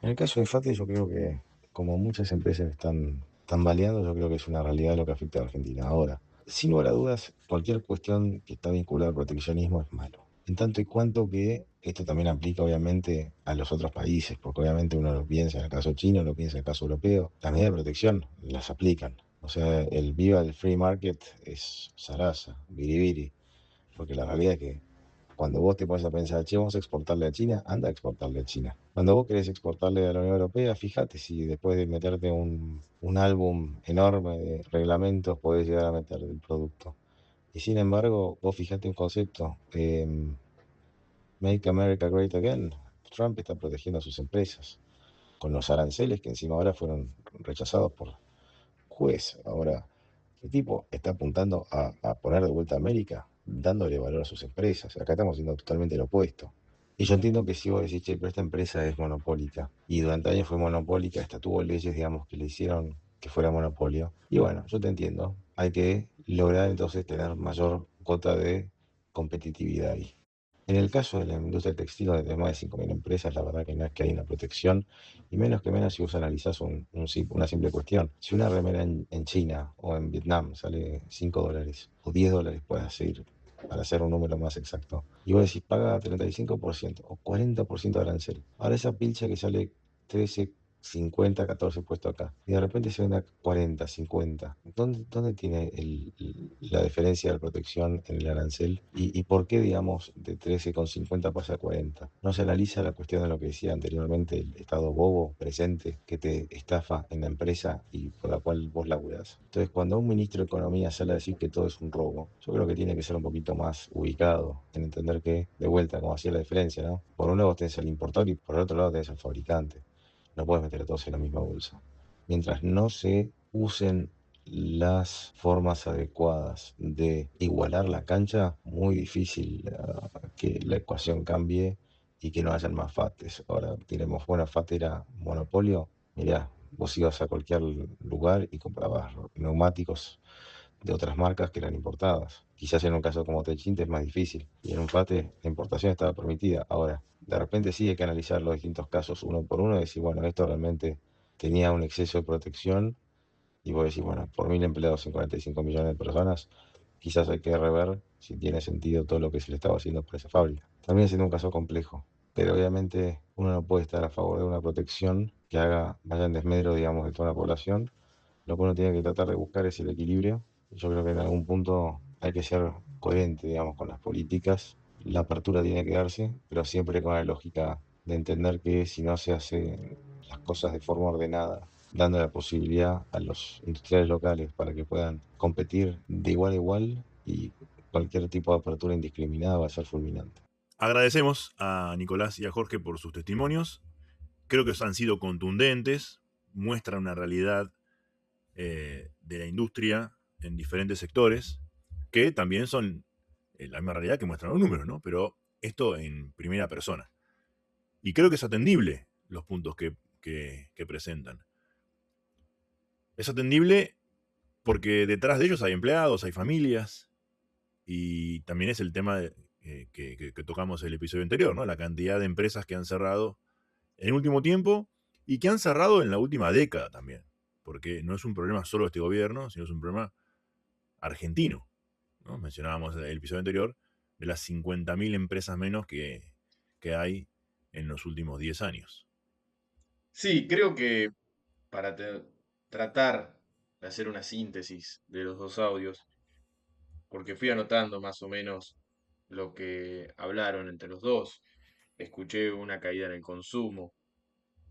En el caso de FATE, yo creo que, como muchas empresas están tambaleando, yo creo que es una realidad lo que afecta a Argentina. Ahora, sin lugar a dudas, cualquier cuestión que está vinculada al proteccionismo es malo. En tanto y cuanto que esto también aplica obviamente a los otros países, porque obviamente uno lo piensa en el caso chino, lo piensa en el caso europeo, las medidas de protección las aplican. O sea, el viva el free market es zaraza, biribiri, porque la realidad es que cuando vos te pones a pensar, che, vamos a exportarle a China, anda a exportarle a China. Cuando vos querés exportarle a la Unión Europea, fíjate si después de meterte un álbum enorme de reglamentos podés llegar a meter el producto. Y sin embargo, vos fijate un concepto, Make America Great Again. Trump está protegiendo a sus empresas con los aranceles que encima ahora fueron rechazados por juez. Ahora, el tipo está apuntando a poner de vuelta a América, dándole valor a sus empresas. Acá estamos haciendo totalmente lo opuesto. Y yo entiendo que si vos decís, che, pero esta empresa es monopólica, y durante años fue monopólica, hasta tuvo leyes, digamos, que le hicieron que fuera monopolio. Y bueno, yo te entiendo. Hay que lograr entonces tener mayor cuota de competitividad ahí. En el caso de la industria textil, donde tenemos más de 5.000 empresas, la verdad que no es que hay una protección, y menos que menos si vos analizás una simple cuestión. Si una remera en China o en Vietnam sale $5 o $10, puedes seguir para hacer un número más exacto. Y vos decís, paga 35% o 40% de arancel. Ahora esa pilcha que sale 13, 50, 14 puesto acá, y de repente se vende a 40, 50. ¿Dónde tiene la diferencia de protección en el arancel? ¿Y por qué, digamos, de 13,50 pasa a 40? No se analiza la cuestión de lo que decía anteriormente, el estado bobo presente que te estafa en la empresa y por la cual vos laburás. Entonces, cuando un ministro de Economía sale a decir que todo es un robo, yo creo que tiene que ser un poquito más ubicado en entender que, de vuelta, como hacía la diferencia, ¿no? Por un lado tenés al importador y por el otro lado tenés al fabricante. No puedes meter a todos en la misma bolsa. Mientras no se usen las formas adecuadas de igualar la cancha, muy difícil que la ecuación cambie y que no hayan más FATs. Ahora diremos, bueno, FAT era monopolio. Mirá, vos ibas a cualquier lugar y comprabas neumáticos de otras marcas que eran importadas. Quizás en un caso como Techint es más difícil y en un FATE la importación estaba permitida. Ahora, de repente sí hay que analizar los distintos casos uno por uno y decir, bueno, esto realmente tenía un exceso de protección y vos decís, bueno, por 1.000 empleados en 45 millones de personas, quizás hay que rever si tiene sentido todo lo que se le estaba haciendo por esa fábrica. También siendo un caso complejo, pero obviamente uno no puede estar a favor de una protección que vaya en desmedro, digamos, de toda la población. Lo que uno tiene que tratar de buscar es el equilibrio. Yo creo que en algún punto hay que ser coherente, digamos, con las políticas. La apertura tiene que darse, pero siempre con la lógica de entender que si no se hacen las cosas de forma ordenada, dando la posibilidad a los industriales locales para que puedan competir de igual a igual, y cualquier tipo de apertura indiscriminada va a ser fulminante. Agradecemos a Nicolás y a Jorge por sus testimonios. Creo que han sido contundentes, muestran una realidad de la industria en diferentes sectores, que también son la misma realidad que muestran los números, ¿no? Pero esto en primera persona. Y creo que es atendible los puntos que presentan. Es atendible porque detrás de ellos hay empleados, hay familias, y también es el tema que tocamos en el episodio anterior, ¿no? La cantidad de empresas que han cerrado en el último tiempo y que han cerrado en la última década también, porque no es un problema solo de este gobierno, sino es un problema argentino, ¿no? Mencionábamos en el episodio anterior de las 50.000 empresas menos que hay en los últimos 10 años. Sí, creo que para tratar de hacer una síntesis de los dos audios, porque fui anotando más o menos lo que hablaron entre los dos, escuché una caída en el consumo,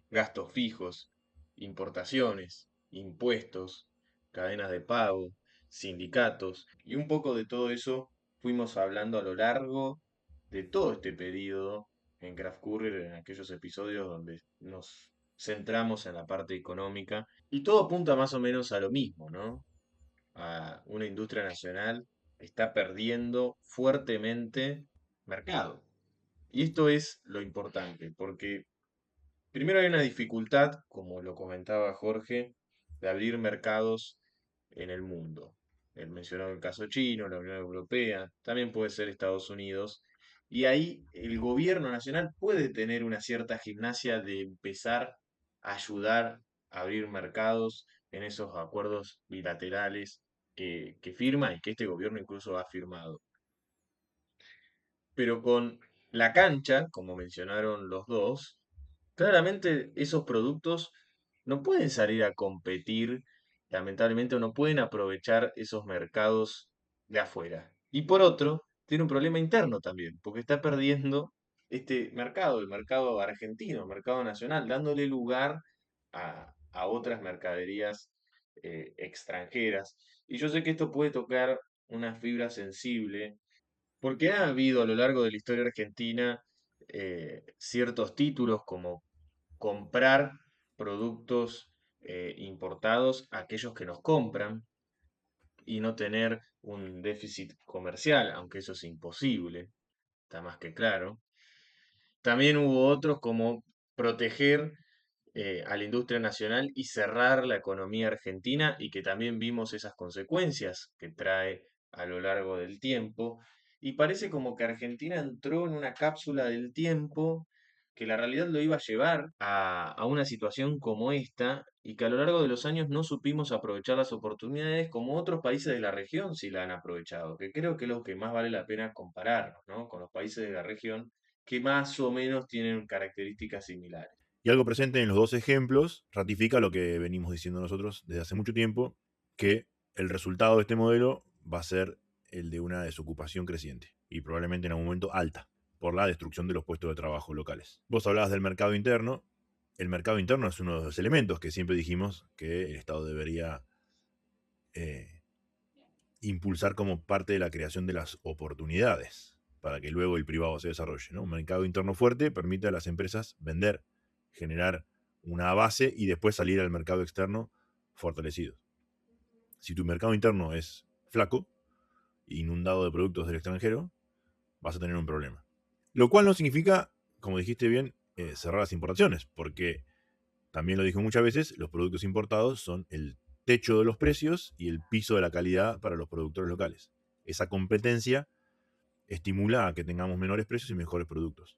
gastos fijos, importaciones, impuestos, cadenas de pago, sindicatos, y un poco de todo eso fuimos hablando a lo largo de todo este periodo en Craft Courier, en aquellos episodios donde nos centramos en la parte económica, y todo apunta más o menos a lo mismo, ¿no? A una industria nacional que está perdiendo fuertemente mercado. Y esto es lo importante, porque primero hay una dificultad, como lo comentaba Jorge, de abrir mercados en el mundo. Él mencionó el caso chino, la Unión Europea, también puede ser Estados Unidos. Y ahí el gobierno nacional puede tener una cierta gimnasia de empezar a ayudar a abrir mercados en esos acuerdos bilaterales que firma y que este gobierno incluso ha firmado. Pero con la cancha, como mencionaron los dos, claramente esos productos no pueden salir a competir, lamentablemente, o no pueden aprovechar esos mercados de afuera. Y por otro, tiene un problema interno también, porque está perdiendo este mercado, el mercado argentino, el mercado nacional, dándole lugar a otras mercaderías extranjeras. Y yo sé que esto puede tocar una fibra sensible porque ha habido a lo largo de la historia argentina ciertos títulos como comprar productos importados a aquellos que nos compran y no tener un déficit comercial, aunque eso es imposible, está más que claro. También hubo otros como proteger a la industria nacional y cerrar la economía argentina y que también vimos esas consecuencias que trae a lo largo del tiempo. Y parece como que Argentina entró en una cápsula del tiempo que la realidad lo iba a llevar a una situación como esta y que a lo largo de los años no supimos aprovechar las oportunidades como otros países de la región sí la han aprovechado, que creo que es lo que más vale la pena compararnos, ¿no? Con los países de la región que más o menos tienen características similares. Y algo presente en los dos ejemplos ratifica lo que venimos diciendo nosotros desde hace mucho tiempo, que el resultado de este modelo va a ser el de una desocupación creciente y probablemente en algún momento alta por la destrucción de los puestos de trabajo locales. Vos hablabas del mercado interno. El mercado interno es uno de los elementos que siempre dijimos que el Estado debería impulsar como parte de la creación de las oportunidades para que luego el privado se desarrolle, ¿no? Un mercado interno fuerte permite a las empresas vender, generar una base y después salir al mercado externo fortalecidos. Si tu mercado interno es flaco, inundado de productos del extranjero, vas a tener un problema. Lo cual no significa, como dijiste bien, cerrar las importaciones, porque también lo dijo muchas veces, los productos importados son el techo de los precios y el piso de la calidad para los productores locales. Esa competencia estimula a que tengamos menores precios y mejores productos.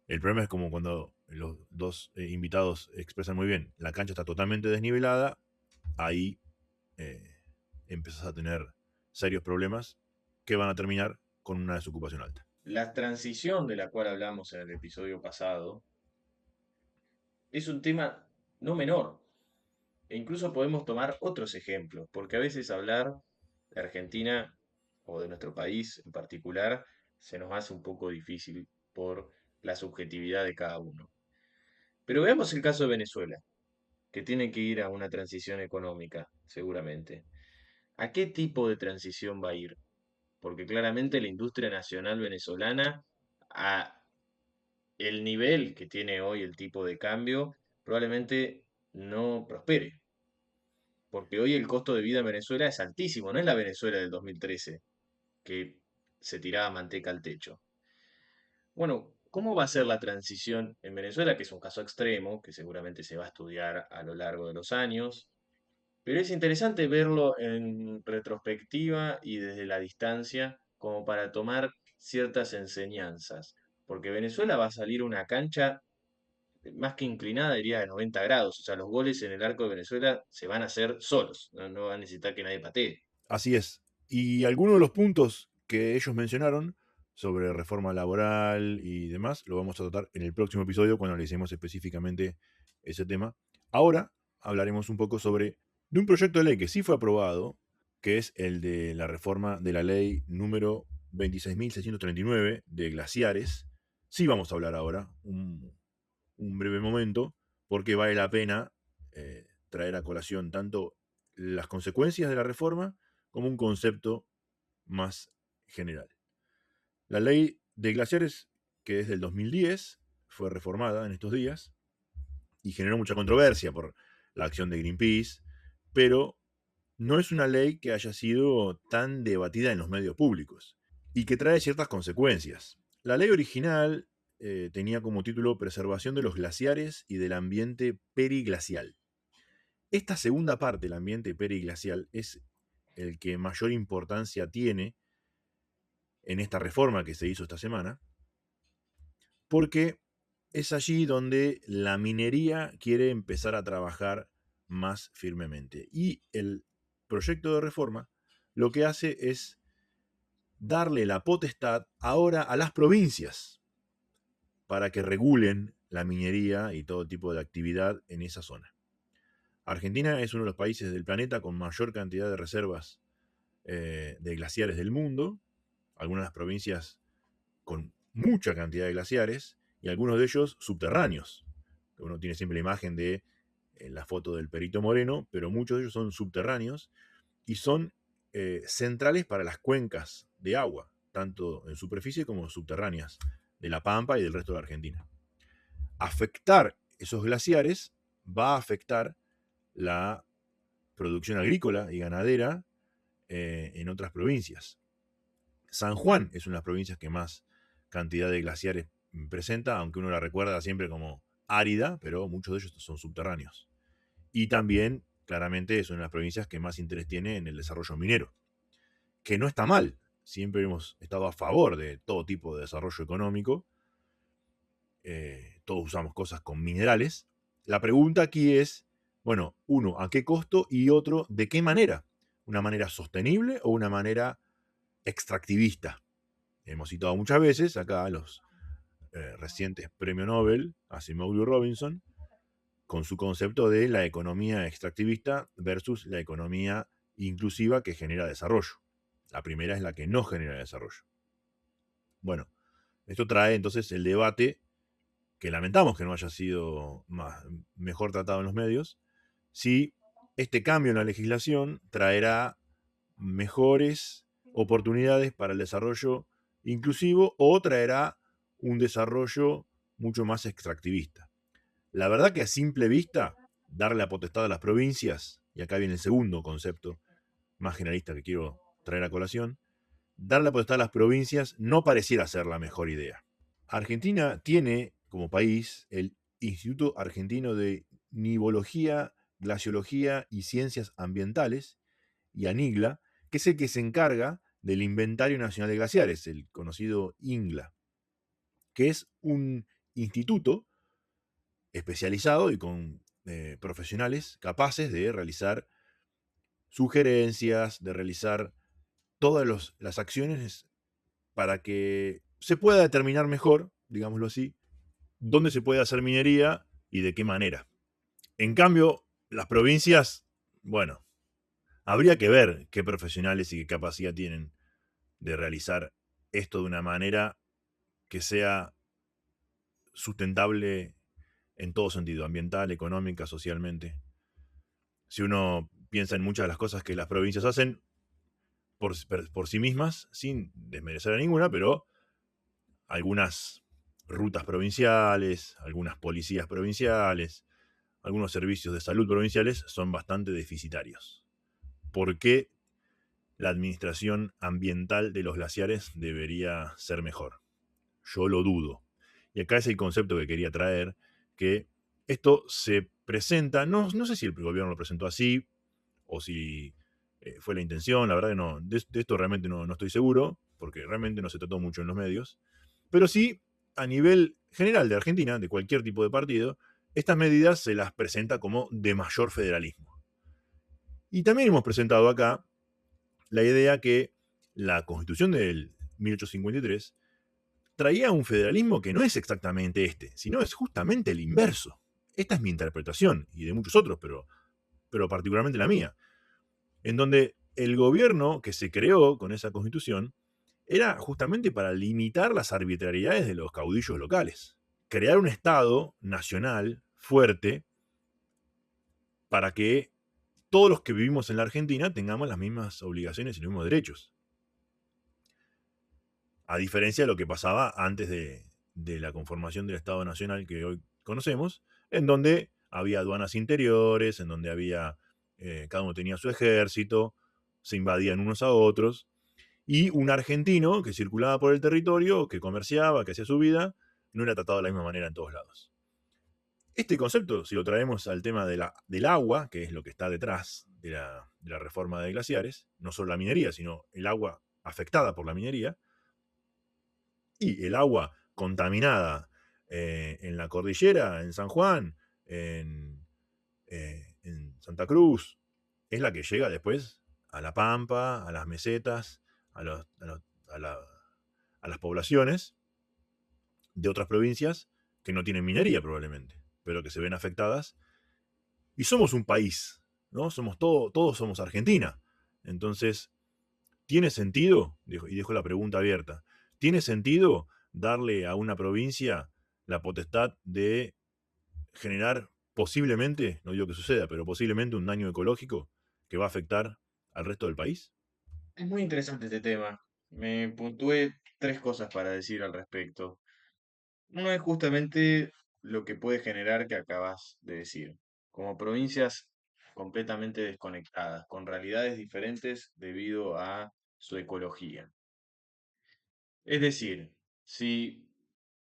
El problema es como cuando los dos invitados expresan muy bien, la cancha está totalmente desnivelada, ahí empezás a tener serios problemas que van a terminar con una desocupación alta. La transición de la cual hablamos en el episodio pasado es un tema no menor. E incluso podemos tomar otros ejemplos, porque a veces hablar de Argentina o de nuestro país en particular se nos hace un poco difícil por la subjetividad de cada uno. Pero veamos el caso de Venezuela, que tiene que ir a una transición económica, seguramente. ¿A qué tipo de transición va a ir? Porque claramente la industria nacional venezolana, a el nivel que tiene hoy el tipo de cambio, probablemente no prospere. Porque hoy el costo de vida en Venezuela es altísimo, no es la Venezuela del 2013, que se tiraba manteca al techo. Bueno, ¿cómo va a ser la transición en Venezuela? Que es un caso extremo, que seguramente se va a estudiar a lo largo de los años, pero es interesante verlo en retrospectiva y desde la distancia, como para tomar ciertas enseñanzas, porque Venezuela va a salir una cancha más que inclinada, diría de 90 grados. O sea, los goles en el arco de Venezuela se van a hacer solos, no va a necesitar que nadie patee. Así es. Y algunos de los puntos que ellos mencionaron sobre reforma laboral y demás, lo vamos a tratar en el próximo episodio cuando analicemos específicamente ese tema. Ahora hablaremos un poco sobre de un proyecto de ley que sí fue aprobado, que es el de la reforma de la ley número 26.639 de glaciares. Sí vamos a hablar ahora, un breve momento, porque vale la pena traer a colación tanto las consecuencias de la reforma como un concepto más general. La ley de glaciares, que es del 2010, fue reformada en estos días y generó mucha controversia por la acción de Greenpeace, pero no es una ley que haya sido tan debatida en los medios públicos y que trae ciertas consecuencias. La ley original tenía como título Preservación de los glaciares y del ambiente periglacial. Esta segunda parte, el ambiente periglacial, es el que mayor importancia tiene en esta reforma que se hizo esta semana, porque es allí donde la minería quiere empezar a trabajar más firmemente. Y el proyecto de reforma lo que hace es darle la potestad ahora a las provincias para que regulen la minería y todo tipo de actividad en esa zona. Argentina es uno de los países del planeta con mayor cantidad de reservas de glaciares del mundo, algunas provincias con mucha cantidad de glaciares y algunos de ellos subterráneos. Uno tiene siempre la imagen de la foto del Perito Moreno, pero muchos de ellos son subterráneos y son centrales para las cuencas de agua, tanto en superficie como subterráneas, de La Pampa y del resto de Argentina. Afectar esos glaciares va a afectar la producción agrícola y ganadera en otras provincias. San Juan es una de las provincias que más cantidad de glaciares presenta, aunque uno la recuerda siempre como árida, pero muchos de ellos son subterráneos. Y también, claramente, es una de las provincias que más interés tiene en el desarrollo minero, que no está mal. Siempre hemos estado a favor de todo tipo de desarrollo económico. Todos usamos cosas con minerales. La pregunta aquí es Bueno, uno, ¿a qué costo? Y otro, ¿de qué manera? ¿Una manera sostenible o una manera extractivista? Hemos citado muchas veces acá a los recientes premios Nobel, Asimov y Robinson, con su concepto de la economía extractivista versus la economía inclusiva que genera desarrollo. La primera es la que no genera desarrollo. Bueno, esto trae entonces el debate, que lamentamos que no haya sido mejor tratado en los medios, si este cambio en la legislación traerá mejores oportunidades para el desarrollo inclusivo o traerá un desarrollo mucho más extractivista. La verdad que a simple vista, darle la potestad a las provincias, y acá viene el segundo concepto más generalista que quiero traer a colación, darle la potestad a las provincias no pareciera ser la mejor idea. Argentina tiene como país el Instituto Argentino de Nivología, Glaciología y Ciencias Ambientales, y ANIGLA, que es el que se encarga del Inventario Nacional de Glaciares, el conocido INGLA, que es un instituto especializado y con profesionales capaces de realizar sugerencias, de realizar todas las acciones para que se pueda determinar mejor, digámoslo así, dónde se puede hacer minería y de qué manera. En cambio, las provincias, bueno, habría que ver qué profesionales y qué capacidad tienen de realizar esto de una manera que sea sustentable en todo sentido, ambiental, económica, socialmente. Si uno piensa en muchas de las cosas que las provincias hacen por sí mismas, sin desmerecer a ninguna, pero algunas rutas provinciales, algunas policías provinciales, algunos servicios de salud provinciales son bastante deficitarios. ¿Por qué la administración ambiental de los glaciares debería ser mejor? Yo lo dudo. Y acá es el concepto que quería traer, que esto se presenta, no sé si el gobierno lo presentó así o si fue la intención, la verdad que no, de esto realmente no estoy seguro, porque realmente no se trató mucho en los medios, pero sí a nivel general de Argentina, de cualquier tipo de partido, estas medidas se las presenta como de mayor federalismo. Y también hemos presentado acá la idea que la Constitución del 1853 traía un federalismo que no es exactamente este, sino es justamente el inverso. Esta es mi interpretación, y de muchos otros, pero particularmente la mía, en donde el gobierno que se creó con esa constitución era justamente para limitar las arbitrariedades de los caudillos locales. Crear un Estado nacional fuerte para que todos los que vivimos en la Argentina tengamos las mismas obligaciones y los mismos derechos. A diferencia de lo que pasaba antes de la conformación del Estado Nacional que hoy conocemos, en donde había aduanas interiores, en donde había, cada uno tenía su ejército, se invadían unos a otros, y un argentino que circulaba por el territorio, que comerciaba, que hacía su vida, no era tratado de la misma manera en todos lados. Este concepto, si lo traemos al tema del agua, que es lo que está detrás de la reforma de glaciares, no solo la minería, sino el agua afectada por la minería, y el agua contaminada en la cordillera, en San Juan, en Santa Cruz, es la que llega después a la Pampa, a las mesetas, a, los- a los- a la- a las poblaciones de otras provincias que no tienen minería probablemente, pero que se ven afectadas. Y somos un país, ¿no? Todos somos Argentina. Entonces, ¿tiene sentido? Y dejo la pregunta abierta. ¿Tiene sentido darle a una provincia la potestad de generar posiblemente, no digo que suceda, pero posiblemente un daño ecológico que va a afectar al resto del país? Es muy interesante este tema. Me puntué tres cosas para decir al respecto. Uno es justamente lo que puede generar que acabas de decir, como provincias completamente desconectadas, con realidades diferentes debido a su ecología. Es decir, si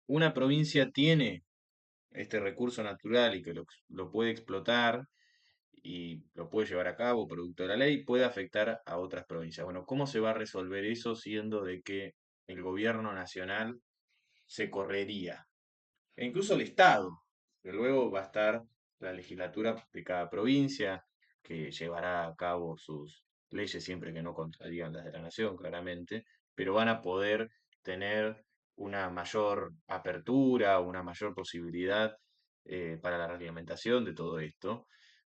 una provincia tiene este recurso natural y que lo puede explotar y lo puede llevar a cabo producto de la ley, puede afectar a otras provincias. Bueno, ¿cómo se va a resolver eso siendo de que el gobierno nacional se correría? E incluso el Estado, que luego va a estar la legislatura de cada provincia, que llevará a cabo sus leyes siempre que no contradigan las de la nación, claramente, pero van a poder tener una mayor apertura, una mayor posibilidad para la reglamentación de todo esto.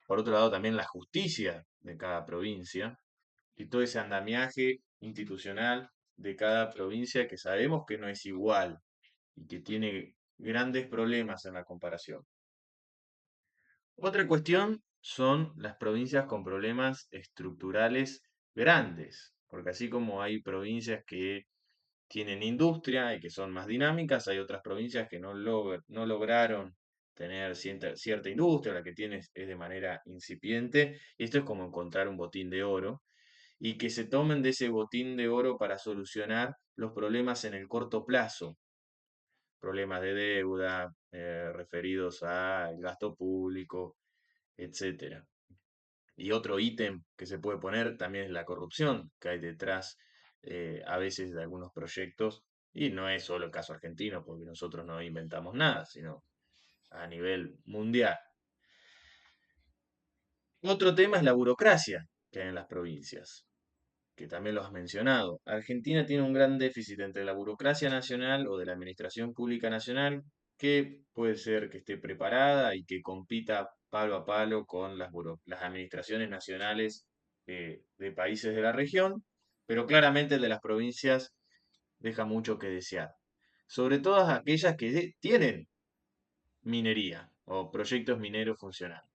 Por otro lado, también la justicia de cada provincia y todo ese andamiaje institucional de cada provincia que sabemos que no es igual y que tiene grandes problemas en la comparación. Otra cuestión son las provincias con problemas estructurales grandes, porque así como hay provincias que tienen industria y que son más dinámicas, hay otras provincias que no lograron tener cierta industria, la que tiene es de manera incipiente. Esto es como encontrar un botín de oro y que se tomen de ese botín de oro para solucionar los problemas en el corto plazo, problemas de deuda referidos al gasto público, etcétera. Y otro ítem que se puede poner también es la corrupción que hay detrás a veces de algunos proyectos, y no es solo el caso argentino, porque nosotros no inventamos nada, sino a nivel mundial. Otro tema es la burocracia que hay en las provincias, que también lo has mencionado. Argentina tiene un gran déficit entre la burocracia nacional o de la administración pública nacional, que puede ser que esté preparada y que compita palo a palo con las administraciones nacionales de países de la región, pero claramente el de las provincias deja mucho que desear. Sobre todo aquellas que tienen minería o proyectos mineros funcionales.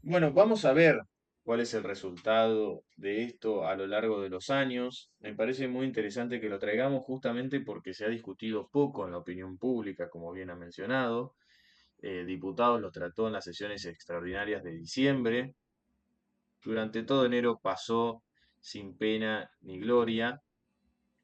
Bueno, vamos a ver cuál es el resultado de esto a lo largo de los años. Me parece muy interesante que lo traigamos justamente porque se ha discutido poco en la opinión pública, como bien ha mencionado. Diputados lo trató en las sesiones extraordinarias de diciembre. Durante todo enero pasó sin pena ni gloria.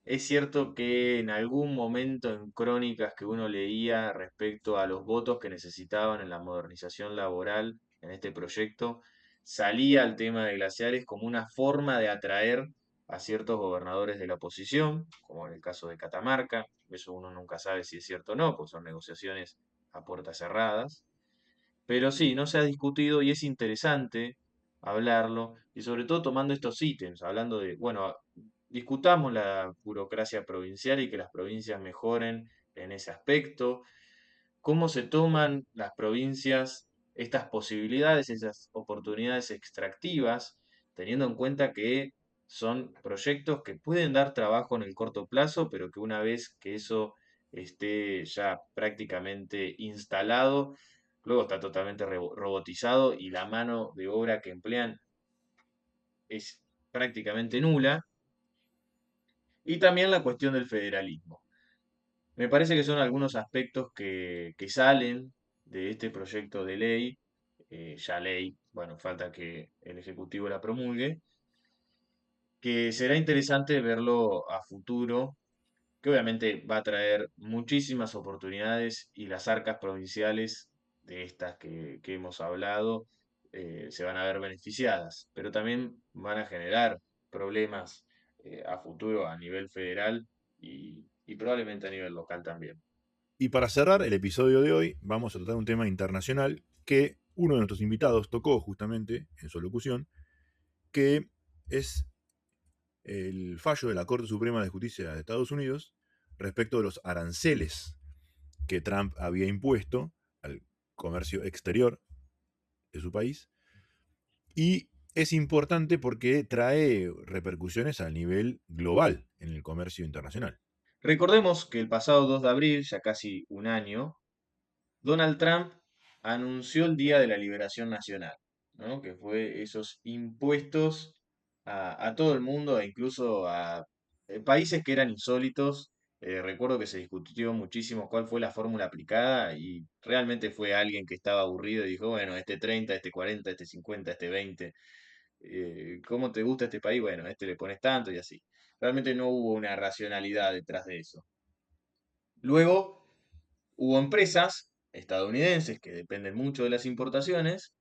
Es cierto que en algún momento en crónicas que uno leía respecto a los votos que necesitaban en la modernización laboral en este proyecto, salía el tema de glaciares como una forma de atraer a ciertos gobernadores de la oposición, como en el caso de Catamarca. Eso uno nunca sabe si es cierto o no, pues son negociaciones a puertas cerradas. Pero sí, no se ha discutido y es interesante hablarlo, y sobre todo tomando estos ítems, hablando de, bueno, discutamos la burocracia provincial y que las provincias mejoren en ese aspecto, cómo se toman las provincias estas posibilidades, esas oportunidades extractivas, teniendo en cuenta que son proyectos que pueden dar trabajo en el corto plazo, pero que una vez que eso esté ya prácticamente instalado, luego está totalmente robotizado y la mano de obra que emplean es prácticamente nula. Y también la cuestión del federalismo. Me parece que son algunos aspectos que salen de este proyecto de ley, ya ley, bueno, falta que el Ejecutivo la promulgue, que será interesante verlo a futuro, que obviamente va a traer muchísimas oportunidades y las arcas provinciales de estas que hemos hablado se van a ver beneficiadas, pero también van a generar problemas a futuro a nivel federal y probablemente a nivel local también. Y para cerrar el episodio de hoy, vamos a tratar un tema internacional que uno de nuestros invitados tocó justamente en su locución, que es el fallo de la Corte Suprema de Justicia de Estados Unidos respecto de los aranceles que Trump había impuesto al comercio exterior de su país. Y es importante porque trae repercusiones a nivel global en el comercio internacional. Recordemos que el pasado 2 de abril, ya casi un año, Donald Trump anunció el Día de la Liberación Nacional, ¿no? Que fue esos impuestos a todo el mundo e incluso a países que eran insólitos. Recuerdo que se discutió muchísimo cuál fue la fórmula aplicada y realmente fue alguien que estaba aburrido y dijo, bueno, este 30, este 40, este 50, este 20. ¿Cómo te gusta este país? Bueno, a este le pones tanto y así. Realmente no hubo una racionalidad detrás de eso. Luego hubo empresas estadounidenses que dependen mucho de las importaciones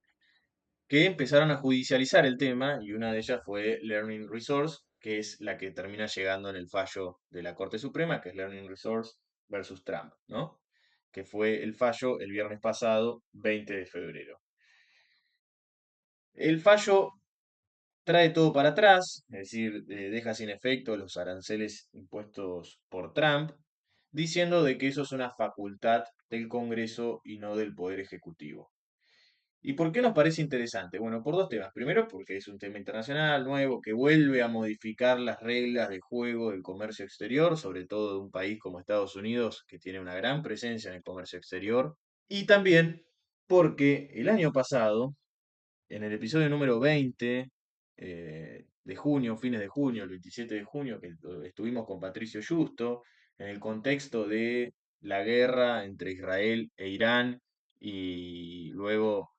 que empezaron a judicializar el tema y una de ellas fue Learning Resource, que es la que termina llegando en el fallo de la Corte Suprema, que es Learning Resource versus Trump, ¿no? que fue el fallo el viernes pasado, 20 de febrero. El fallo trae todo para atrás, es decir, deja sin efecto los aranceles impuestos por Trump, diciendo de que eso es una facultad del Congreso y no del Poder Ejecutivo. ¿Y por qué nos parece interesante? Bueno, por dos temas. Primero, porque es un tema internacional nuevo que vuelve a modificar las reglas de juego del comercio exterior, sobre todo de un país como Estados Unidos, que tiene una gran presencia en el comercio exterior. Y también porque el año pasado, en el episodio número 20 de junio, fines de junio, el 27 de junio, que estuvimos con Patricio Justo, en el contexto de la guerra entre Israel e Irán y luego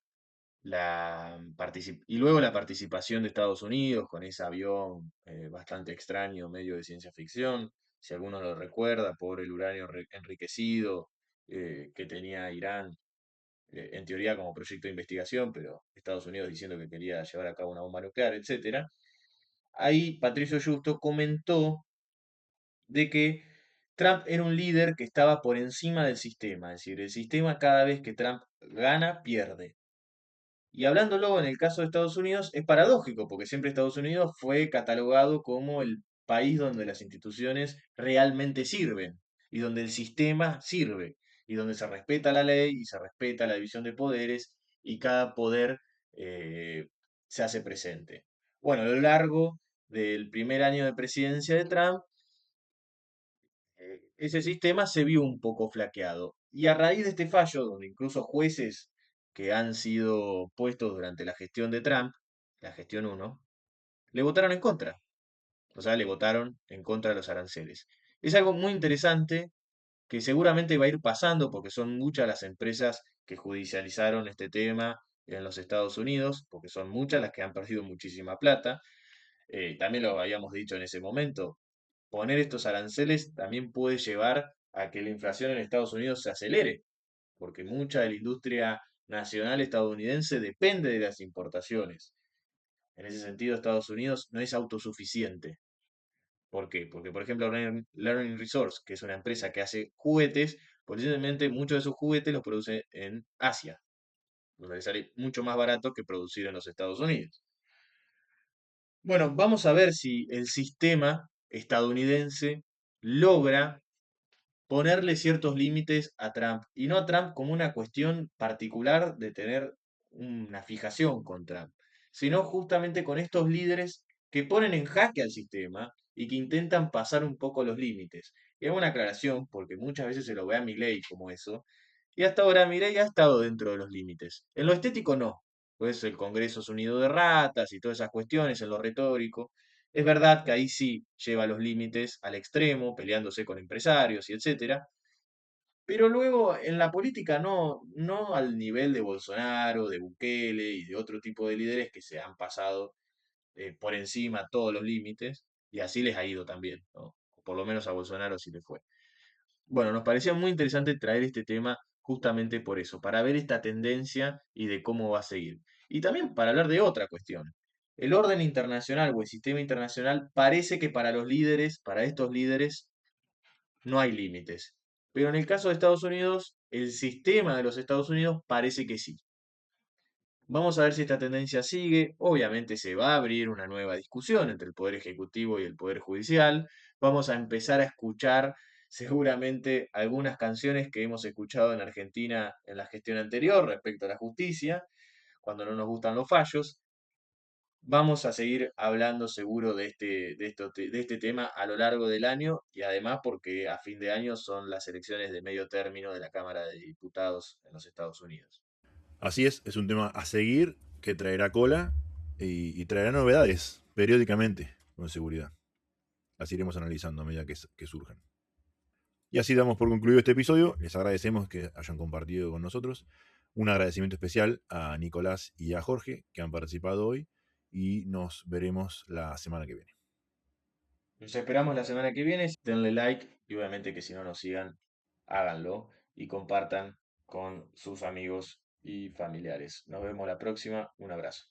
la participación de Estados Unidos con ese avión bastante extraño, medio de ciencia ficción, si alguno lo recuerda, por el uranio enriquecido que tenía Irán en teoría como proyecto de investigación, pero Estados Unidos diciendo que quería llevar a cabo una bomba nuclear, etcétera. Ahí Patricio Justo comentó de que Trump era un líder que estaba por encima del sistema, es decir, el sistema cada vez que Trump gana, pierde. Y hablándolo en el caso de Estados Unidos, es paradójico, porque siempre Estados Unidos fue catalogado como el país donde las instituciones realmente sirven y donde el sistema sirve y donde se respeta la ley y se respeta la división de poderes y cada poder se hace presente. Bueno, a lo largo del primer año de presidencia de Trump, ese sistema se vio un poco flaqueado. Y a raíz de este fallo, donde incluso jueces que han sido puestos durante la gestión de Trump, la gestión 1, le votaron en contra. O sea, le votaron en contra de los aranceles. Es algo muy interesante que seguramente va a ir pasando porque son muchas las empresas que judicializaron este tema en los Estados Unidos, porque son muchas las que han perdido muchísima plata. También lo habíamos dicho en ese momento, poner estos aranceles también puede llevar a que la inflación en Estados Unidos se acelere, porque mucha de la industria nacional estadounidense depende de las importaciones. En ese sentido, Estados Unidos no es autosuficiente. ¿Por qué? Porque, por ejemplo, Learning Resource, que es una empresa que hace juguetes, posiblemente muchos de sus juguetes los produce en Asia, donde le sale mucho más barato que producir en los Estados Unidos. Bueno, vamos a ver si el sistema estadounidense logra ponerle ciertos límites a Trump, y no a Trump como una cuestión particular de tener una fijación con Trump, sino justamente con estos líderes que ponen en jaque al sistema y que intentan pasar un poco los límites. Y hago una aclaración, porque muchas veces se lo ve a Milei como eso, y hasta ahora Milei ha estado dentro de los límites. En lo estético no, pues el Congreso es un nido de ratas y todas esas cuestiones, en lo retórico. Es verdad que ahí sí lleva los límites al extremo, peleándose con empresarios y etcétera, pero luego en la política no al nivel de Bolsonaro, de Bukele y de otro tipo de líderes que se han pasado por encima todos los límites, y así les ha ido también, ¿no? O por lo menos a Bolsonaro sí le fue. Bueno, nos parecía muy interesante traer este tema justamente por eso, para ver esta tendencia y de cómo va a seguir. Y también para hablar de otra cuestión. El orden internacional o el sistema internacional parece que para los líderes, para estos líderes, no hay límites. Pero en el caso de Estados Unidos, el sistema de los Estados Unidos parece que sí. Vamos a ver si esta tendencia sigue. Obviamente se va a abrir una nueva discusión entre el Poder Ejecutivo y el Poder Judicial. Vamos a empezar a escuchar seguramente algunas canciones que hemos escuchado en Argentina en la gestión anterior respecto a la justicia, cuando no nos gustan los fallos. Vamos a seguir hablando seguro de este tema a lo largo del año y además porque a fin de año son las elecciones de medio término de la Cámara de Diputados en los Estados Unidos. Así es un tema a seguir que traerá cola y traerá novedades periódicamente, con seguridad. Las iremos analizando a medida que surjan. Y así damos por concluido este episodio. Les agradecemos que hayan compartido con nosotros. Un agradecimiento especial a Nicolás y a Jorge que han participado hoy y nos veremos la semana que viene. Nos esperamos la semana que viene. Denle like y obviamente que si no nos sigan, háganlo y compartan con sus amigos y familiares. Nos vemos la próxima. Un abrazo.